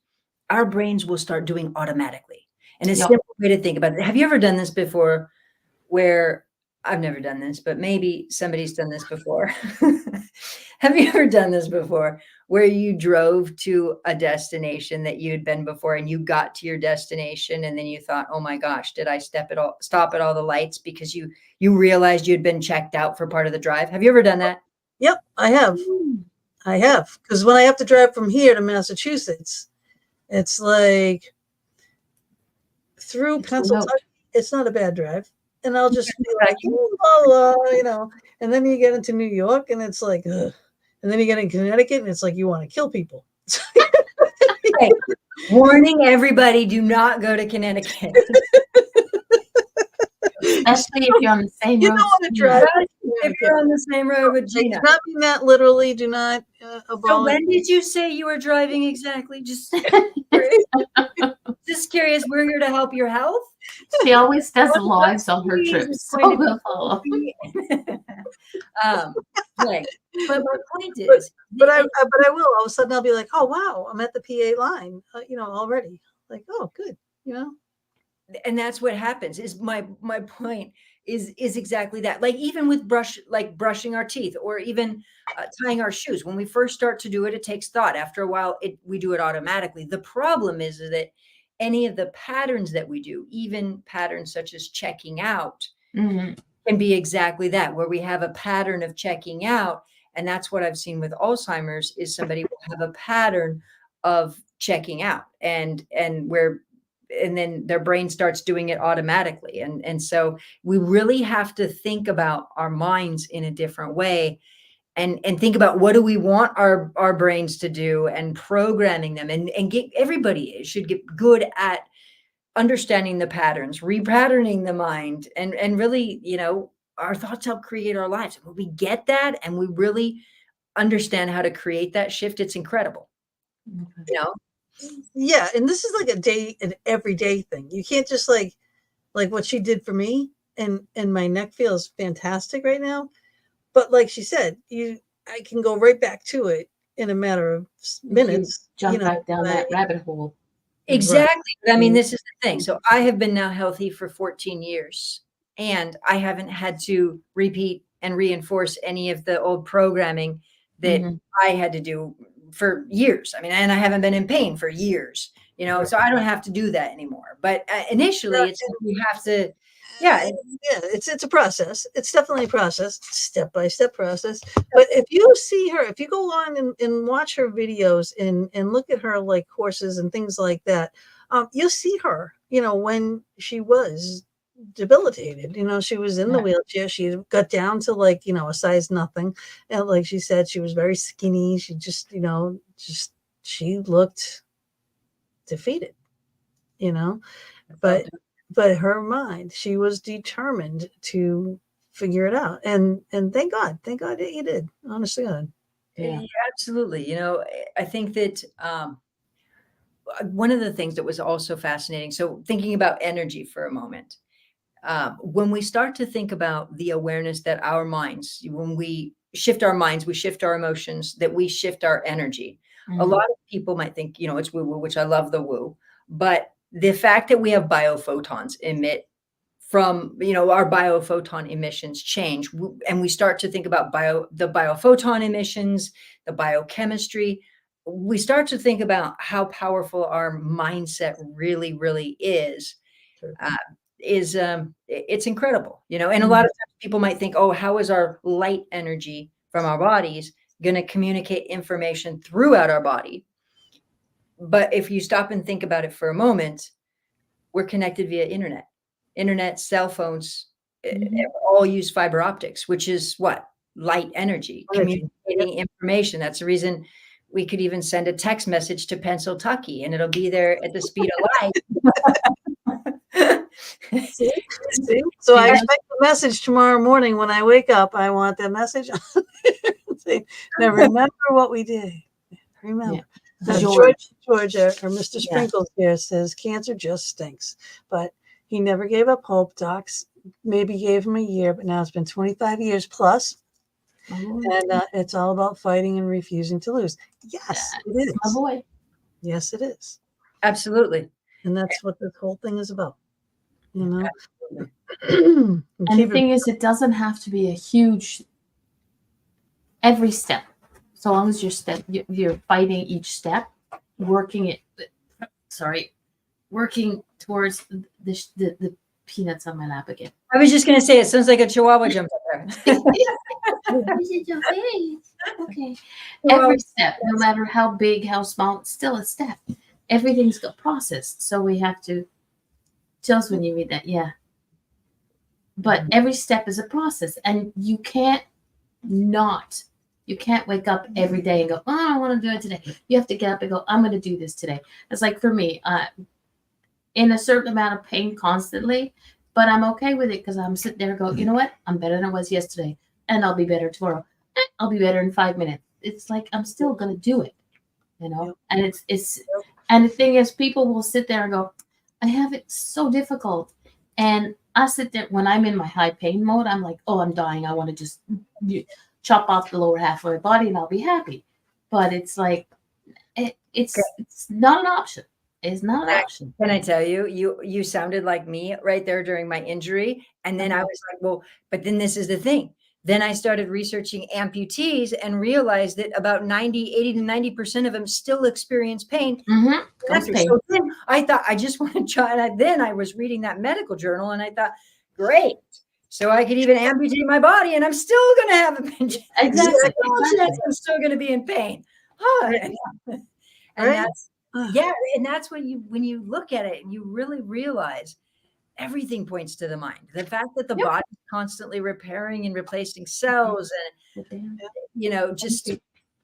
our brains will start doing automatically. And a Yep. simple way to think about it. Have you ever done this before where I've never done this, but maybe somebody's done this before. Have you ever done this before where you drove to a destination that you had been before and you got to your destination and then you thought, "Oh my gosh, did I stop at all the lights?" because you realized you'd been checked out for part of the drive. Have you ever done that? Yep, I have. Mm. I have. Because when I have to drive from here to Massachusetts, it's like through It's remote. Pennsylvania. It's not a bad drive. And I'll just be like, Right. "Ooh, la, la," and then you get into New York and it's like, ugh. And then you get in Connecticut and it's like you want to kill people. Okay. Warning everybody, do not go to Connecticut. Especially if you're on the same You road. don't want to drive. If you're on the same road with I do Gina. not mean that literally. Do not So abolish. when did you say you were driving exactly? Just curious. We're here to help your health. She always does lives on her trips. So we'll follow. Right. But my point is, But I will. All of a sudden, I'll be like, "Oh wow, I'm at the PA line, already." Like, "Oh, good," and that's what happens. Is my point is exactly that. Like even with brushing our teeth, or even tying our shoes. When we first start to do it, it takes thought. After a while, we do it automatically. The problem is that any of the patterns that we do, even patterns such as checking out, Mhm. can be exactly that, where we have a pattern of checking out. And that's what I've seen with Alzheimer's is somebody will have a pattern of checking out and then their brain starts doing it automatically. And so we really have to think about our minds in a different way and think about what do we want our brains to do and programming them and get everybody should get good at understanding the patterns, repatterning the mind, and really, our thoughts help create our lives. When we get that and we really understand how to create that shift, it's incredible. Okay. You know? Yeah, and this is like an everyday thing. You can't just like what she did for me, and my neck feels fantastic right now. But like she said, I can go right back to it in a matter of minutes. Jump back down that rabbit hole. Exactly. But I mean, Mhm. this is the thing. So I have been now healthy for 14 years, and I haven't had to repeat and reinforce any of the old programming that Mhm. I had to do for years. I mean, and I haven't been in pain for years, so I don't have to do that anymore. But initially, it's like you have to, yeah. Yeah, it's a process. It's definitely a process, step by step process. But if you see her, if you go on and watch her videos and look at her like courses and things like that, you'll see her, when she was debilitated. She was in the Yeah. wheelchair. She got down to like, a size nothing. And like she said, she was very skinny. She just, she looked defeated, you know. But her mind, she was determined to figure it out. And thank God that you did. Honest to God. Yeah. Absolutely. I think that one of the things that was also fascinating. So thinking about energy for a moment, when we start to think about the awareness that our minds, when we shift our minds, we shift our emotions, that we shift our energy. A Mhm. lot of people might think, it's woo woo, which I love the woo, but the fact that we have biophotons emit from, our biophoton emissions change, and we start to think about the biophoton emissions, the biochemistry. we start to think about how powerful our mindset really, really is, uh, it's incredible, you know. And a lot of times people might think, oh, how is our light energy from our bodies going to communicate information throughout our body? But if you stop and think about it for a moment, we're connected via internet, cell phones, all use fiber optics, which is what? Light energy, communicating information. That's the reason we could even send a text message to Pennsylvania and it'll be there at the speed of light. See? So I expect the message tomorrow morning when I wake up. I want that message on there. Say, now remember what we did. Remember. Now, Georgia, or Mr. Sprinkles here says cancer just stinks, but he never gave up hope. Docs maybe gave him a year, but now it's been 25 years plus. And it's all about fighting and refusing to lose. Yes, it is. My boy. Yes, it is. Absolutely. And that's what this whole thing is about. You know? And the thing is, it doesn't have to be a huge, every step. So long as you're fighting each step, working towards the peanuts on my lap again. I was just going to say, it sounds like a chihuahua jumped up there. Okay. Every step, no matter how big, how small, it's still a step. Everything's got processed. So we have to, chills when you read that, yeah. But every step is a process. And you can't wake up every day and go, oh, I want to do it today. You have to get up and go, I'm going to do this today. It's like for me, in a certain amount of pain constantly, but I'm okay with it because I'm sitting there and go, you know what? I'm better than I was yesterday. And I'll be better tomorrow. I'll be better in 5 minutes. It's like, I'm still going to do it, you know? And and the thing is, people will sit there and go, I have it so difficult. And I sit there when I'm in my high pain mode, I'm like, oh, I'm dying. I want to just chop off the lower half of my body and I'll be happy. But it's like, it's not an option. It's not an option. Can I tell you, you sounded like me right there during my injury. And then I was like, well, but then this is the thing. Then I started researching amputees and realized that about 80 to 90% of them still experience pain. So then I thought, I just want to try. And then I was reading that medical journal and I thought, great. So I could even amputate my body and I'm still going to have a pinch. Exactly. I'm still going to be in pain. And that's, and that's when you look at it and you really realize everything points to the mind. The fact that the body is constantly repairing and replacing cells and, you know, just,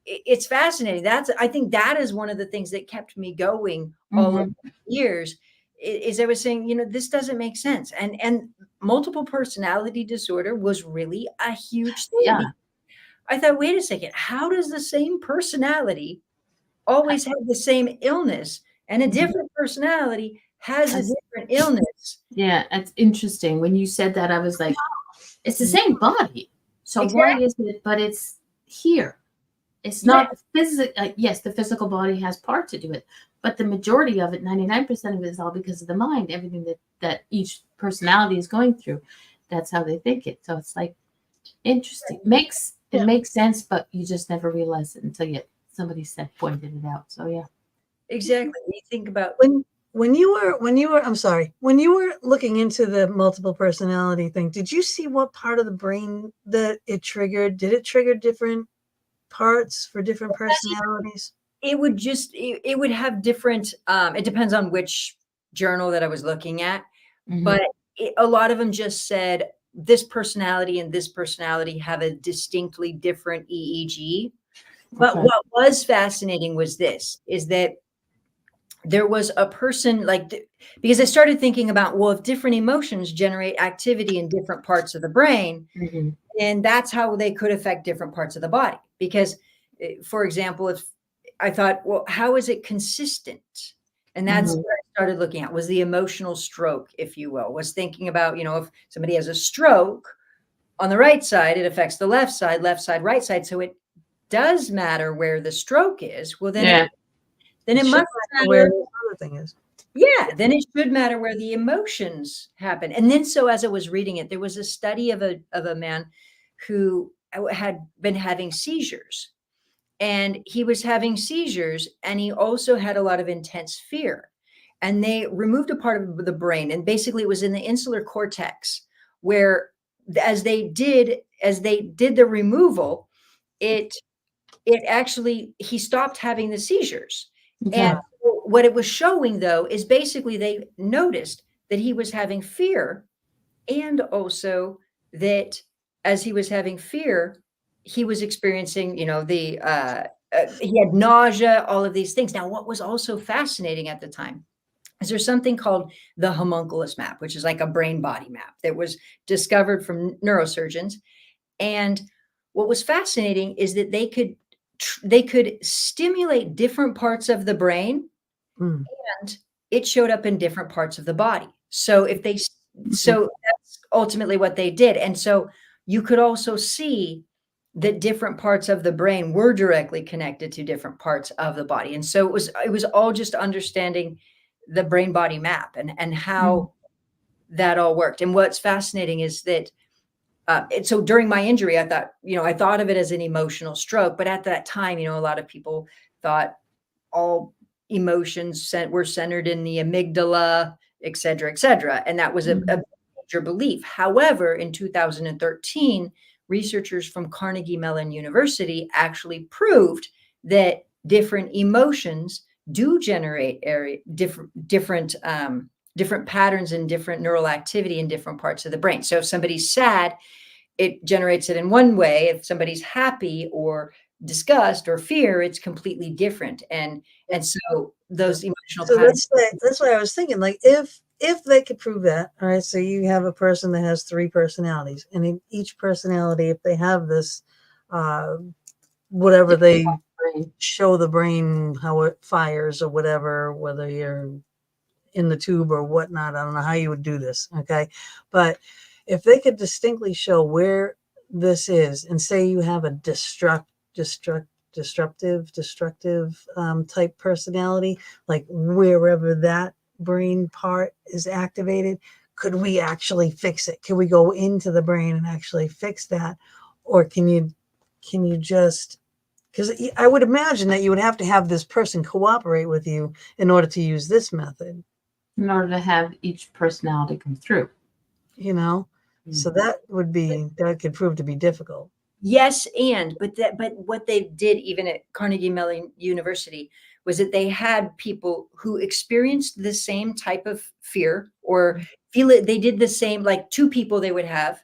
it's fascinating. I think that is one of the things that kept me going all of the years is I was saying, you know, this doesn't make sense. And multiple personality disorder was really a huge thing. Yeah. I thought, wait a second, how does the same personality always have the same illness and a different personality has a different illness? Yeah, that's interesting. When you said that, I was like, it's the same body. So why is it, but it's here. It's not physical. Yes, the physical body has part to do it, but the majority of it, 99% of it is all because of the mind, everything that each personality is going through. That's how they think it. So it's like interesting. It makes sense, but you just never realize it until somebody pointed it out. So yeah. Exactly. You think about when you were looking into the multiple personality thing, did you see what part of the brain that it triggered? Did it trigger different parts for different personalities? It would have different, it depends on which journal that I was looking at, but a lot of them just said this personality and this personality have a distinctly different EEG. But what was fascinating was is that there was a person because I started thinking about, well, if different emotions generate activity in different parts of the brain, and that's how they could affect different parts of the body. Because, for example, if I thought, well, how is it consistent? And that's what I started looking at was the emotional stroke, if you will, was thinking about, you know, if somebody has a stroke on the right side, it affects the left side, right side. So it does matter where the stroke is. Well, then it must matter where the other thing is. Yeah, then it should matter where the emotions happen. And then, so as I was reading it, there was a study of a man who had been having seizures, and he was having seizures, and he also had a lot of intense fear. And they removed a part of the brain, and basically it was in the insular cortex, where as they did the removal, it actually, he stopped having the seizures. And Yeah. what it was showing, though, is basically they noticed that he was having fear, and also that as he was having fear, he was experiencing, he had nausea, all of these things. Now, what was also fascinating at the time is there's something called the homunculus map, which is like a brain body map that was discovered from neurosurgeons. And what was fascinating is that they could stimulate different parts of the brain, Mm. and it showed up in different parts of the body. So that's ultimately what they did. And so you could also see that different parts of the brain were directly connected to different parts of the body. And so it was all just understanding the brain body map and how that all worked. And what's fascinating is that so during my injury, I thought of it as an emotional stroke, but at that time, a lot of people thought all emotions were centered in the amygdala, et cetera, et cetera. And that was a major belief. However, in 2013, researchers from Carnegie Mellon University actually proved that different emotions do generate different patterns and different neural activity in different parts of the brain. So if somebody's sad, it generates it in one way. If somebody's happy or disgust or fear, it's completely different. And so those emotional So patterns. that's why I was thinking, like, if they could prove that, all right, so you have a person that has 3 personalities, and in each personality, if they have this, whatever they show the brain how it fires or whatever, whether you're in the tube or whatnot, I don't know how you would do this, okay, but if they could distinctly show where this is, and say you have a destructive type personality, like wherever that brain part is activated, could we actually fix it? Can we go into the brain and actually fix that? Or can you just, because I would imagine that you would have to have this person cooperate with you in order to use this method, In order to have each personality come through. So that could prove to be difficult. Yes, but what they did even at Carnegie Mellon University was that they had people who experienced the same type of fear or feel it. They did the same, like 2 people they would have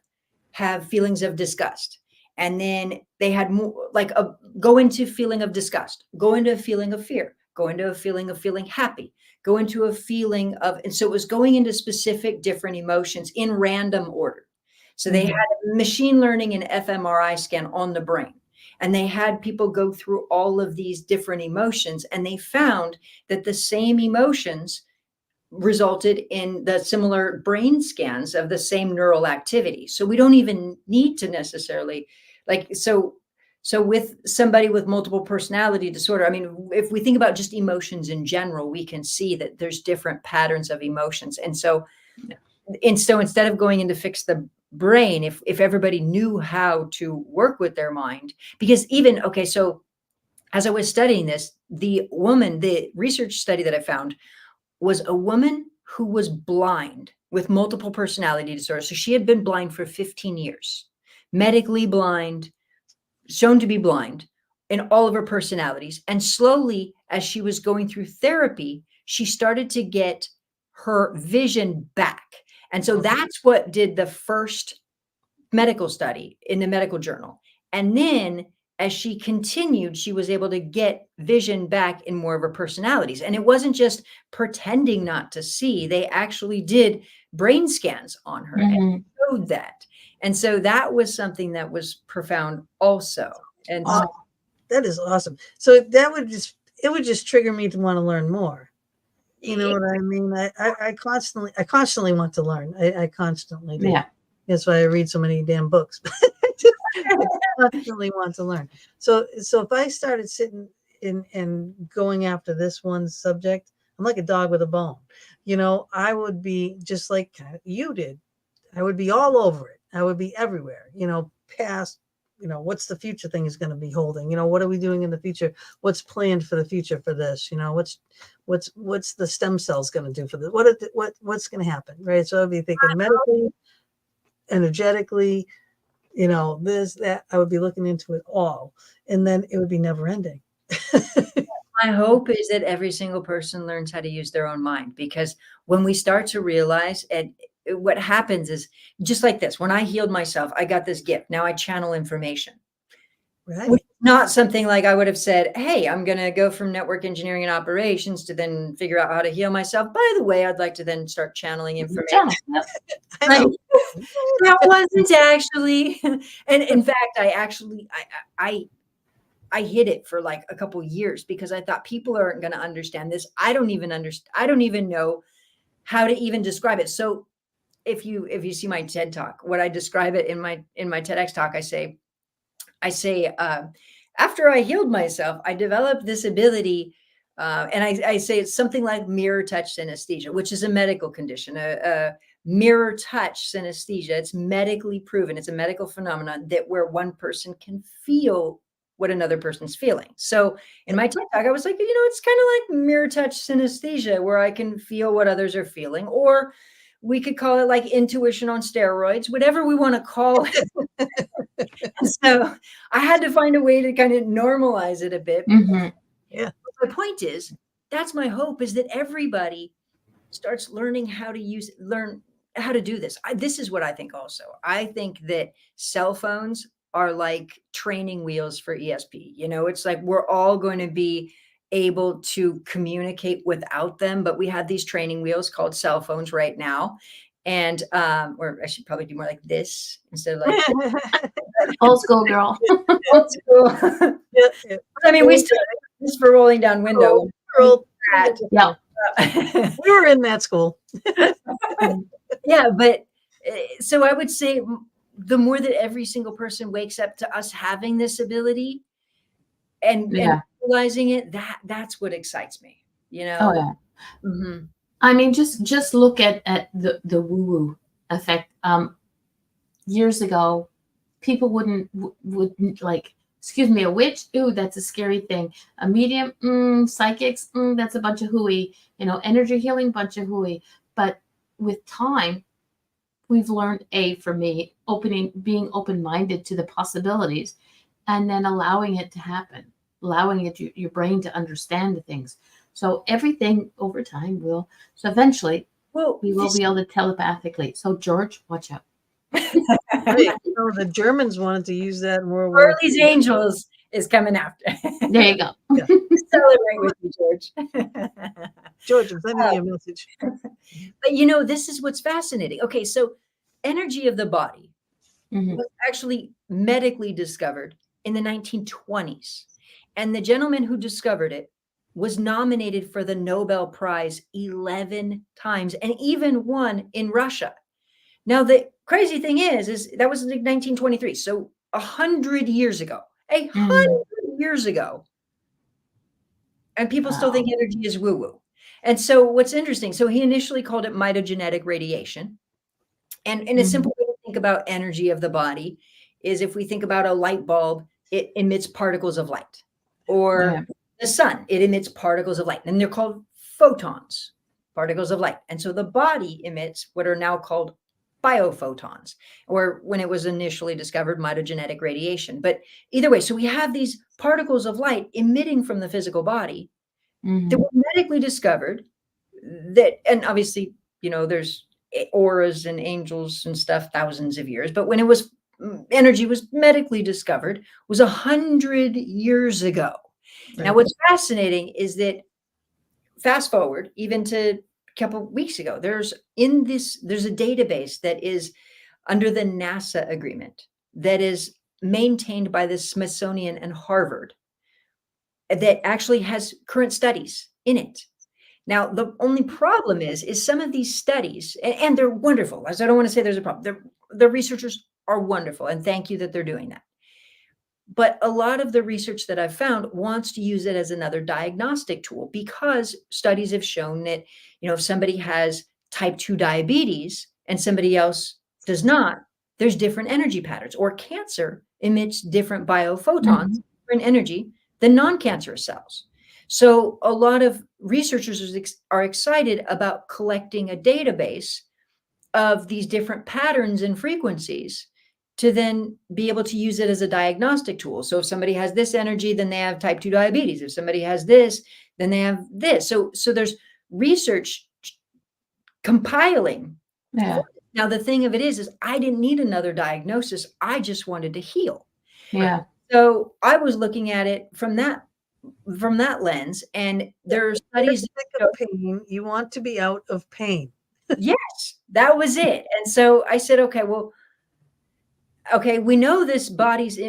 feelings of disgust. And then they had more like go into feeling of disgust, go into a feeling of fear, go into a feeling of feeling happy, go into a feeling of, and so it was going into specific different emotions in random order. So they had a machine learning and fMRI scan on the brain, and they had people go through all of these different emotions, and they found that the same emotions resulted in the similar brain scans of the same neural activity. So we don't even need to necessarily so with somebody with multiple personality disorder, I mean, if we think about just emotions in general, we can see that there's different patterns of emotions. And so instead of going in to fix the brain, if everybody knew how to work with their mind, because so as I was studying this, the research study that I found was a woman who was blind with multiple personality disorder. So she had been blind for 15 years, medically blind, shown to be blind in all of her personalities. And slowly, as she was going through therapy, she started to get her vision back. And so that's what did the first medical study in the medical journal. And then as she continued, she was able to get vision back in more of her personalities. And it wasn't just pretending not to see, they actually did brain scans on her and showed that. And so that was something that was profound also. And that is awesome. So it would just trigger me to want to learn more. You know what I mean? I constantly want to learn. I constantly do. Yeah. That's why I read so many damn books. I constantly want to learn. So if I started sitting and going after this one subject, I'm like a dog with a bone. I would be just like you did. I would be all over it. I would be everywhere, past, what's the future thing is going to be holding? What are we doing in the future? What's planned for the future for this? What's the stem cells going to do for this? What's going to happen, right? So I'd be thinking medically, energetically, this, that. I would be looking into it all, and then it would be never ending. My hope is that every single person learns how to use their own mind, because when we start to realize, and what happens is just like this, when I healed myself, I got this gift. Now I channel information. Right. Which is not something like I would have said, hey, I'm going to go from network engineering and operations to then figure out how to heal myself. By the way, I'd like to then start channeling information. I know. That wasn't actually, and in fact, I hid it for like a couple years because I thought people aren't going to understand this. I don't even understand. I don't even know how to even describe it. So if you see my TED talk, what I describe it in my TEDx talk, I say, after I healed myself, I developed this ability, and I say it's something like mirror touch synesthesia, which is a medical condition, a mirror touch synesthesia. It's medically proven. It's a medical phenomenon that where one person can feel what another person's feeling. So in my TED talk, I was like, it's kind of like mirror touch synesthesia, where I can feel what others are feeling, or we could call it like intuition on steroids, whatever we want to call it. So I had to find a way to kind of normalize it a bit. Mm-hmm. Yeah. My point is, that's my hope, is that everybody starts learning how to learn how to do this. This is what I think also. I think that cell phones are like training wheels for ESP. It's like we're all going to be able to communicate without them, but we have these training wheels called cell phones right now. And or I should probably do more like this instead of like Old school girl. old school. Yeah. I mean, we still this for rolling down window. Yeah. We were in that school. Yeah, but so I would say the more that every single person wakes up to us having this ability and realizing it, that's what excites me. Oh yeah. Mm-hmm. I mean, just look at the woo-woo effect. Years ago, people wouldn't like, excuse me, a witch, ooh, that's a scary thing. A medium, psychics, that's a bunch of hooey. Energy healing, bunch of hooey. But with time, we've learned, for me, being open-minded to the possibilities, and then allowing it to happen, allowing your brain to understand the things. So everything over time will. So eventually, we will be able to telepathically. So George, watch out. The Germans wanted to use that in World War II. These angels is coming after. There you go. Yeah. Celebrate with you, George. George, I'm sending you a message. But this is what's fascinating. Okay, so energy of the body was actually medically discovered in the 1920s. And the gentleman who discovered it was nominated for the Nobel Prize 11 times and even won in Russia. Now, the crazy thing is that was in 1923. So 100 years ago, 100 years ago. And people still think energy is woo-woo. And so what's interesting, so he initially called it mitogenetic radiation. And in a simple way to think about energy of the body is, if we think about a light bulb, it emits particles of light. Or the sun, it emits particles of light. And they're called photons, particles of light. And so the body emits what are now called biophotons, or when it was initially discovered, mitogenetic radiation. But either way, so we have these particles of light emitting from the physical body that were medically discovered, and obviously, there's auras and angels and stuff thousands of years, but when energy was medically discovered was 100 years ago. Right. Now, what's fascinating is that fast forward even to a couple of weeks ago, there's a database that is under the NASA agreement that is maintained by the Smithsonian and Harvard that actually has current studies in it. Now, the only problem is some of these studies, and they're wonderful. As I don't want to say there's a problem. The researchers are wonderful, and thank you that they're doing that. But a lot of the research that I've found wants to use it as another diagnostic tool, because studies have shown that, if somebody has type 2 diabetes and somebody else does not, there's different energy patterns. Or cancer emits different biophotons, different energy than non-cancerous cells. So a lot of researchers are excited about collecting a database of these different patterns and frequencies to then be able to use it as a diagnostic tool. So if somebody has this energy, then they have type 2 diabetes. If somebody has this, then they have this. So there's research compiling. Yeah. Now the thing of it is I didn't need another diagnosis. I just wanted to heal. Yeah. So I was looking at it from that lens, and there are studies that sick of pain. You want to be out of pain. yes, that was it. And so I said, okay, well, okay, we know this body's,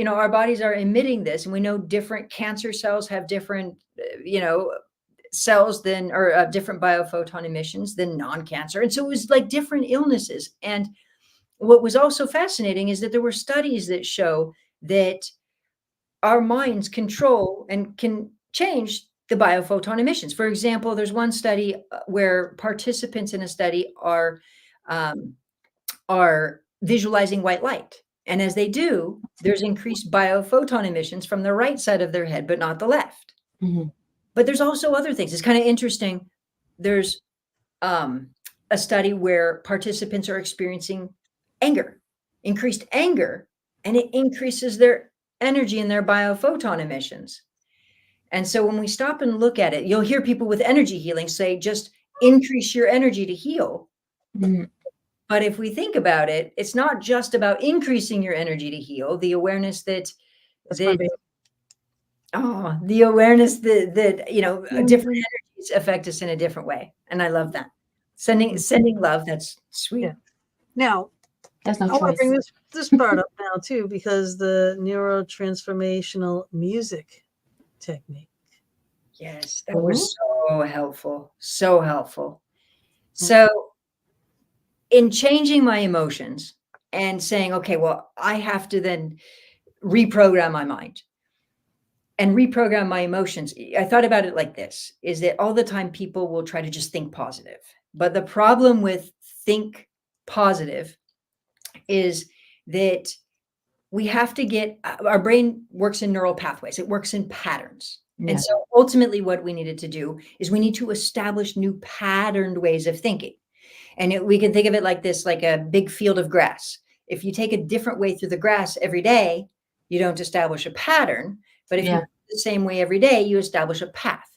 our bodies are emitting this, and we know different cancer cells have different, cells than, or different biophoton emissions than non-cancer. And so it was like different illnesses. And what was also fascinating is that there were studies that show that our minds control and can change the biophoton emissions. For example, there's one study where participants in a study are visualizing white light. And as they do, there's increased biophoton emissions from the right side of their head, but not the left. But there's also other things. It's kind of interesting. There's a study where participants are experiencing increased anger, and it increases their energy and their biophoton emissions. And so when we stop and look at it, you'll hear people with energy healing say, just increase your energy to heal. But if we think about it, it's not just about increasing your energy to heal. The awareness that different energies affect us in a different way. And I love that. Sending love, that's sweet. Yeah. Now, There's no I want choice. to bring this part up now too, because the neurotransformational music technique. Yes, that was so helpful. So helpful. So in changing my emotions and saying, okay, well, I have to then reprogram my mind and reprogram my emotions. I thought about it like this, is that all the time people will try to just think positive. But the problem with think positive is that we have to get, our brain works in neural pathways. It works in patterns. Yeah. And so ultimately what we needed to do is we need to establish new patterned ways of thinking. And we can think of it like this, like a big field of grass. If you take a different way through the grass every day, you don't establish a pattern. But if you go the same way every day, you establish a path.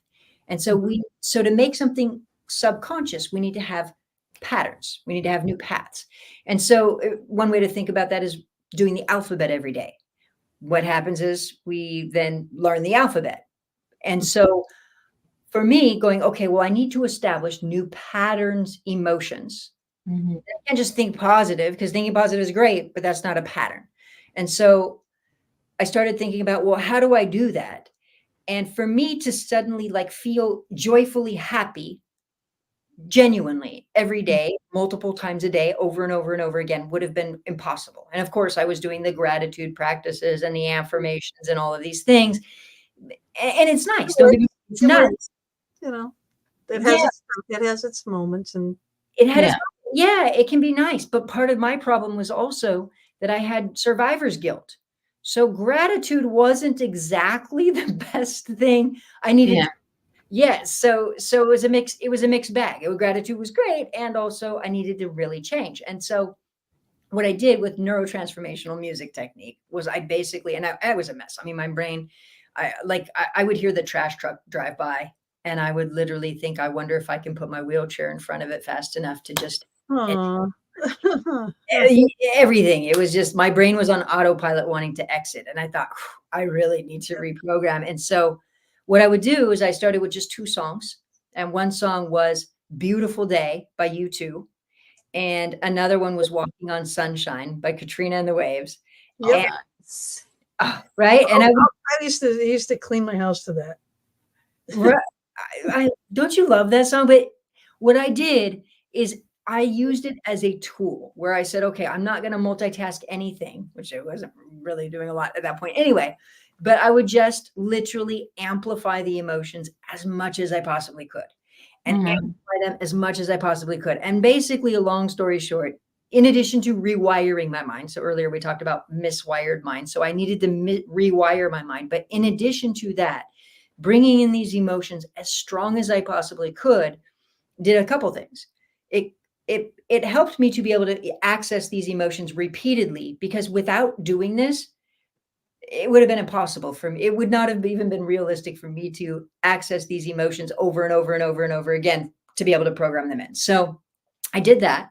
And so so to make something subconscious, we need to have patterns. We need to have new paths. And so one way to think about that is doing the alphabet every day. What happens is we then learn the alphabet. And so for me, going, okay, well, I need to establish new patterns, emotions. I can't just think positive, because thinking positive is great, but that's not a pattern. And so I started thinking about, well, how do I do that? And for me to suddenly feel joyfully happy, genuinely every day, multiple times a day, over and over and over again, would have been impossible. And of course, I was doing the gratitude practices and the affirmations and all of these things. And it's nice. Don't get me wrong, it's nice. It has its moments, and it had it can be nice. But part of my problem was also that I had survivor's guilt. So gratitude wasn't exactly the best thing I needed. Yes. So it was a mixed bag. Gratitude was great. And also I needed to really change. And so what I did with neurotransformational music technique was I basically, and I was a mess. I mean, my brain, I would hear the trash truck drive by, and I would literally think, I wonder if I can put my wheelchair in front of it fast enough to just everything. It was just, my brain was on autopilot wanting to exit. And I thought, I really need to reprogram. And so what I would do is I started with just 2 songs. And one song was Beautiful Day by U2. And another one was Walking on Sunshine by Katrina and the Waves. Yeah. Right. And I used to clean my house to that. I don't you love that song? But what I did is I used it as a tool where I said, okay, I'm not going to multitask anything, which I wasn't really doing a lot at that point anyway, but I would just literally amplify the emotions as much as I possibly could and amplify them as much as I possibly could. And basically, a long story short, in addition to rewiring my mind. So earlier we talked about miswired mind. So I needed to rewire my mind. But in addition to that, bringing in these emotions as strong as I possibly could did a couple things. It helped me to be able to access these emotions repeatedly, because without doing this, it would have been impossible for me. It would not have even been realistic for me to access these emotions over and over and over and over again to be able to program them in. So I did that.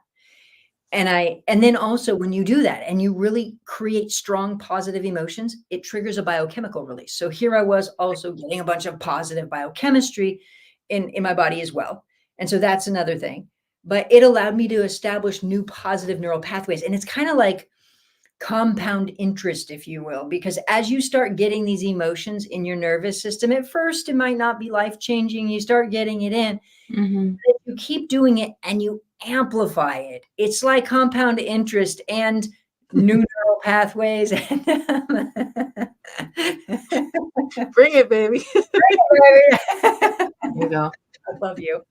And then also, when you do that and you really create strong positive emotions, it triggers a biochemical release. So here I was also getting a bunch of positive biochemistry in my body as well. And so that's another thing. But it allowed me to establish new positive neural pathways. And it's kind of like compound interest, if you will, because as you start getting these emotions in your nervous system, at first it might not be life-changing. You start getting it in. Mm-hmm. If you keep doing it and you amplify it, it's like compound interest and new neural pathways. Bring it, baby. There you go. I love you.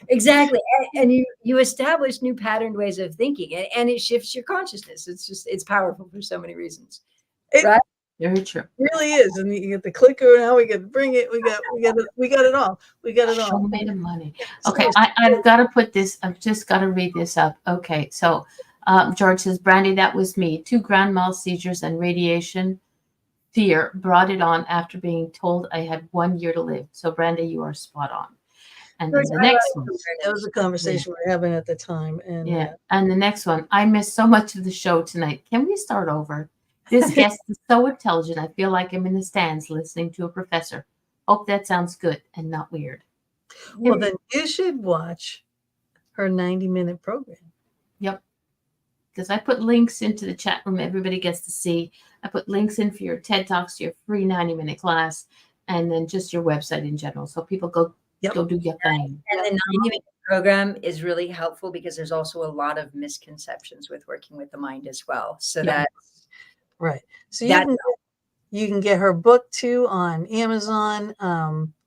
Exactly. And you establish new patterned ways of thinking, and it shifts your consciousness. It's powerful for so many reasons. Right? Very true. It really is. And you get the clicker, now we get to bring it. We got it all. We got it all. Show me the money. Okay, I've got to put this. I've just got to read this up. Okay, so George says, Brandy, that was me. 2 grand mal seizures and radiation fear brought it on after being told I had 1 year to live. So, Brandy, you are spot on. And then the next one. That was the conversation we were having at the time. And and the next one. I missed so much of the show tonight. Can we start over? This guest is so intelligent. I feel like I'm in the stands listening to a professor. Hope that sounds good and not weird. Well, then you should watch her 90-minute program. Yep. Because I put links into the chat room. Everybody gets to see. I put links in for your TED Talks, your free 90-minute class, and then just your website in general. So people go do your thing. And the 90-minute program is really helpful because there's also a lot of misconceptions with working with the mind as well. So that's right. So you can get her book too on Amazon.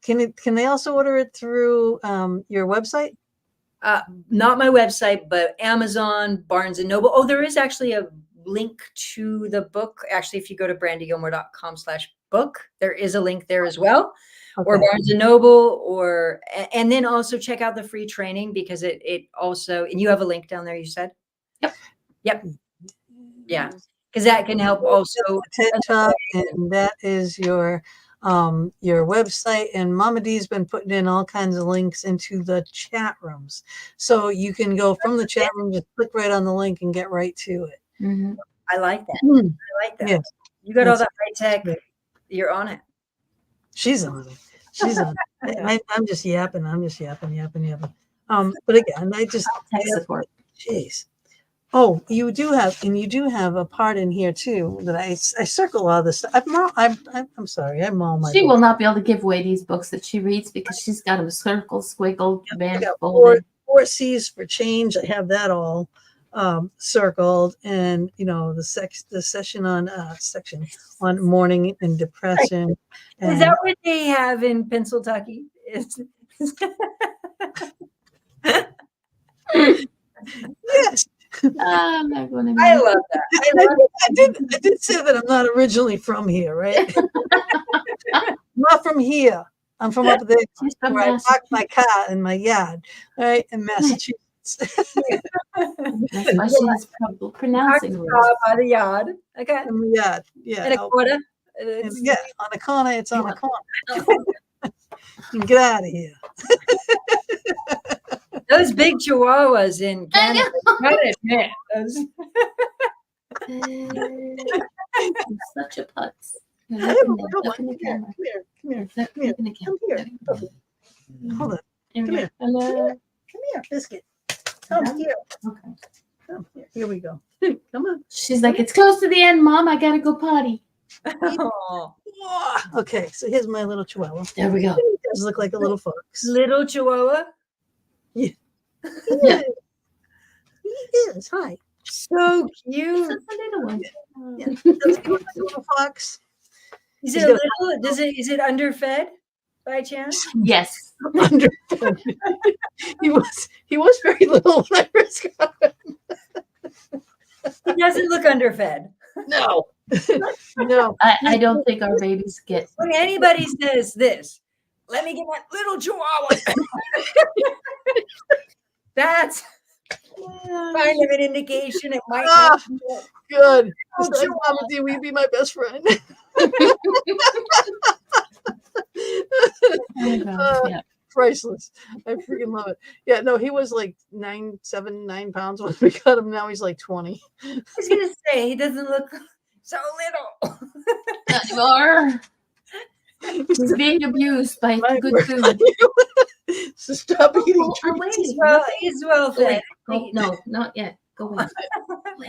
Can they also order it through your website? Not my website, but Amazon, Barnes and Noble. Oh, there is actually a link to the book. Actually, if you go to brandygilmore.com/book, there is a link there as well. Okay. Or Barnes and Noble, and then also check out the free training, because it also, and you have a link down there, you said? Yep. Yeah. Because that can help also. TED Talk, and that is your website, and Mama D's been putting in all kinds of links into the chat rooms, so you can go from the chat room, just click right on the link and get right to it. Mm-hmm. I like that. I like that. Yes. You got all that high tech. You're on it. She's on it. She's on it. I'm just yapping. But again, I just support. Jeez. Oh, you do have a part in here too that I circle all this. I'm sorry, I'm all my. She will not be able to give away these books that she reads because she's got them circled, squiggled, band folded. 4 C's for change. I have that all circled, and the session on mourning and depression. Is that what they have in Pennsylvania? Yes. I'm not going to. I love that. I did say that I'm not originally from here, right? I'm not from here. I'm from up there where I park my car in my yard, right, in Massachusetts. That's why she's probably pronouncing it. By the yard. Okay. In the yard. Yeah. In a quarter. Yeah, on the corner. It's on the corner. You can get out of here. Those big chihuahuas in Canada. Such a putz. Come here. Hold on. Come here. Hello. Come here, Biscuit. Come here. Okay. Come here. Here we go. Come on. She's like, it's close to the end, Mom. I gotta go potty. Okay, so here's my little chihuahua. There we go. He does look like a little fox. Little chihuahua? Yeah. Yeah. He is. Hi. So cute. That's a little one. Yeah. Does he look like a little fox? Is it little? Is it underfed by chance? Yes. underfed. He was very little when I first got him. He doesn't look underfed. No. No. I don't think our babies get. When anybody says this, let me get my little chihuahua. That's kind of an indication it might not be good. Oh, It's like, Mama D, will you be my best friend? Yeah. Priceless. I freaking love it. Yeah, no, he was like 9 pounds when we got him. Now he's like 20. I was gonna say he doesn't look so little. Not anymore. He's being abused by good food. So stop eating treats. He's well fed. Oh, no, not yet. Go away.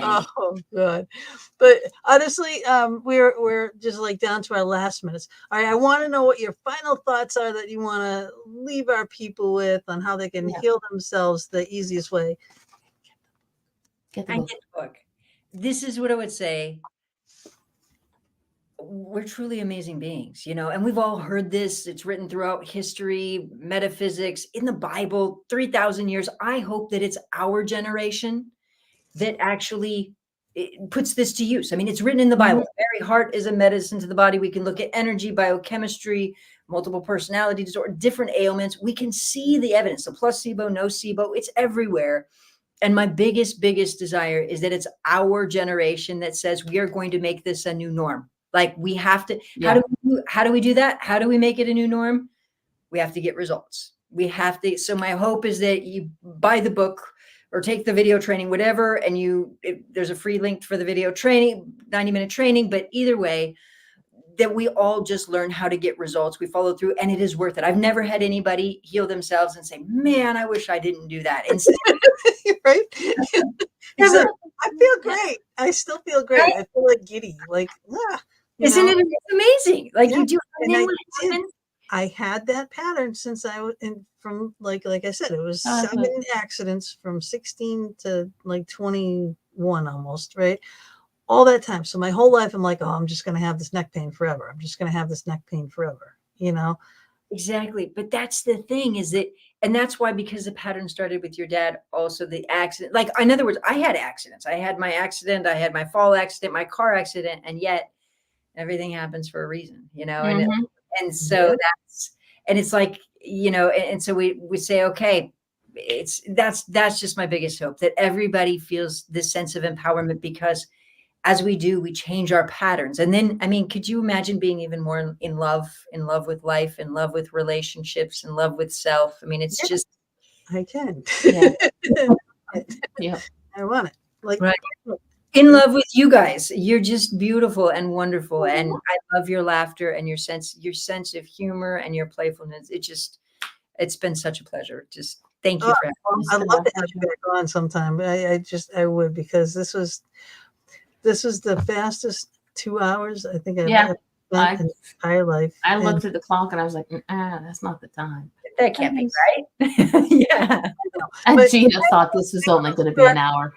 Oh god. But honestly, we're just like down to our last minutes. All right, I want to know what your final thoughts are that you want to leave our people with on how they can heal themselves the easiest way. Get the I book. get the book. This is what I would say. We're truly amazing beings, and we've all heard this. It's written throughout history, metaphysics, in the Bible, 3,000 years. I hope that it's our generation that actually puts this to use. I mean, it's written in the Bible. The very heart is a medicine to the body. We can look at energy, biochemistry, multiple personality disorder, different ailments. We can see the evidence, the placebo, nocebo, it's everywhere. And my biggest desire is that it's our generation that says we are going to make this a new norm. Like we have to, how do we do that? How do we make it a new norm? We have to get results. We have to. So my hope is that you buy the book or take the video training, whatever. And there's a free link for the video training, 90-minute training. But either way, that we all just learn how to get results. We follow through and it is worth it. I've never had anybody heal themselves and say, man, I wish I didn't do that. Instead, right? Exactly. I feel great. I still feel great. Right? I feel like giddy. Like, isn't it amazing? Like you do. I had that pattern since I was from like I said, it was 7 accidents from 16 to like 21 almost, right? All that time. So my whole life, I'm like, oh, I'm just going to have this neck pain forever. I'm just going to have this neck pain forever, Exactly. But that's the thing is that, and that's why, because the pattern started with your dad, also the accident, like, in other words, I had accidents. I had my accident. I had my fall accident, my car accident, and yet everything happens for a reason, and so it's like, and so we say, okay, that's just my biggest hope, that everybody feels this sense of empowerment, because as we do, we change our patterns. And then, I mean, could you imagine being even more in love with life, in love with relationships, in love with self? I mean, it's just. I can. Yeah. I want it. Like, right. In love with you guys. You're just beautiful and wonderful. And I love your laughter and your sense of humor and your playfulness. It's been such a pleasure. Just thank you for having me. I'd love to have you back on sometime. I would, because this was the fastest 2 hours I think I've ever spent in my entire life. I looked at the clock and I was like, that's not the time. That can't be right. Yeah. And Gina thought this was only going to be an hour.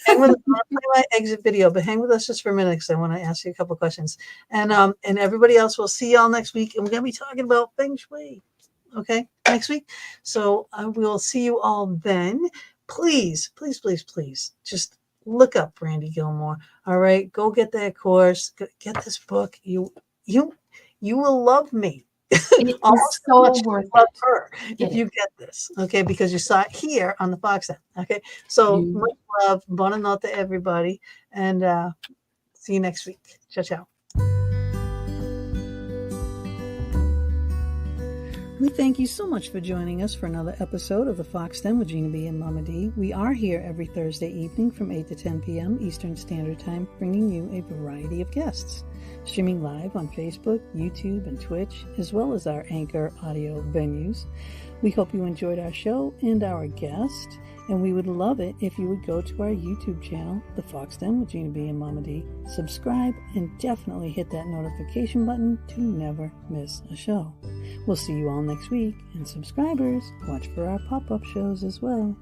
Hang with us. I'm gonna play my exit video, but hang with us just for a minute because I want to ask you a couple of questions. And everybody else, we'll see y'all next week. And we're going to be talking about Feng Shui. Okay, next week. So we'll see you all then. Please, please, please, please, just look up Brandy Gilmore. All right, go get that course. Get this book. You will love me. It's so worth it. Love her if you get this, okay? Because you saw it here on the Fox app, okay? So much love, buona notte to everybody, and see you next week. Ciao, ciao. We thank you so much for joining us for another episode of the Fox Den with Gina B and Mama D. We are here every Thursday evening from 8 to 10 p.m. Eastern Standard Time, bringing you a variety of guests. Streaming live on Facebook, YouTube, and Twitch, as well as our Anchor audio venues. We hope you enjoyed our show and our guest, and we would love it if you would go to our YouTube channel, The Fox Den with Gina B and Mama D, subscribe, and definitely hit that notification button to never miss a show. We'll see you all next week, and subscribers, watch for our pop-up shows as well.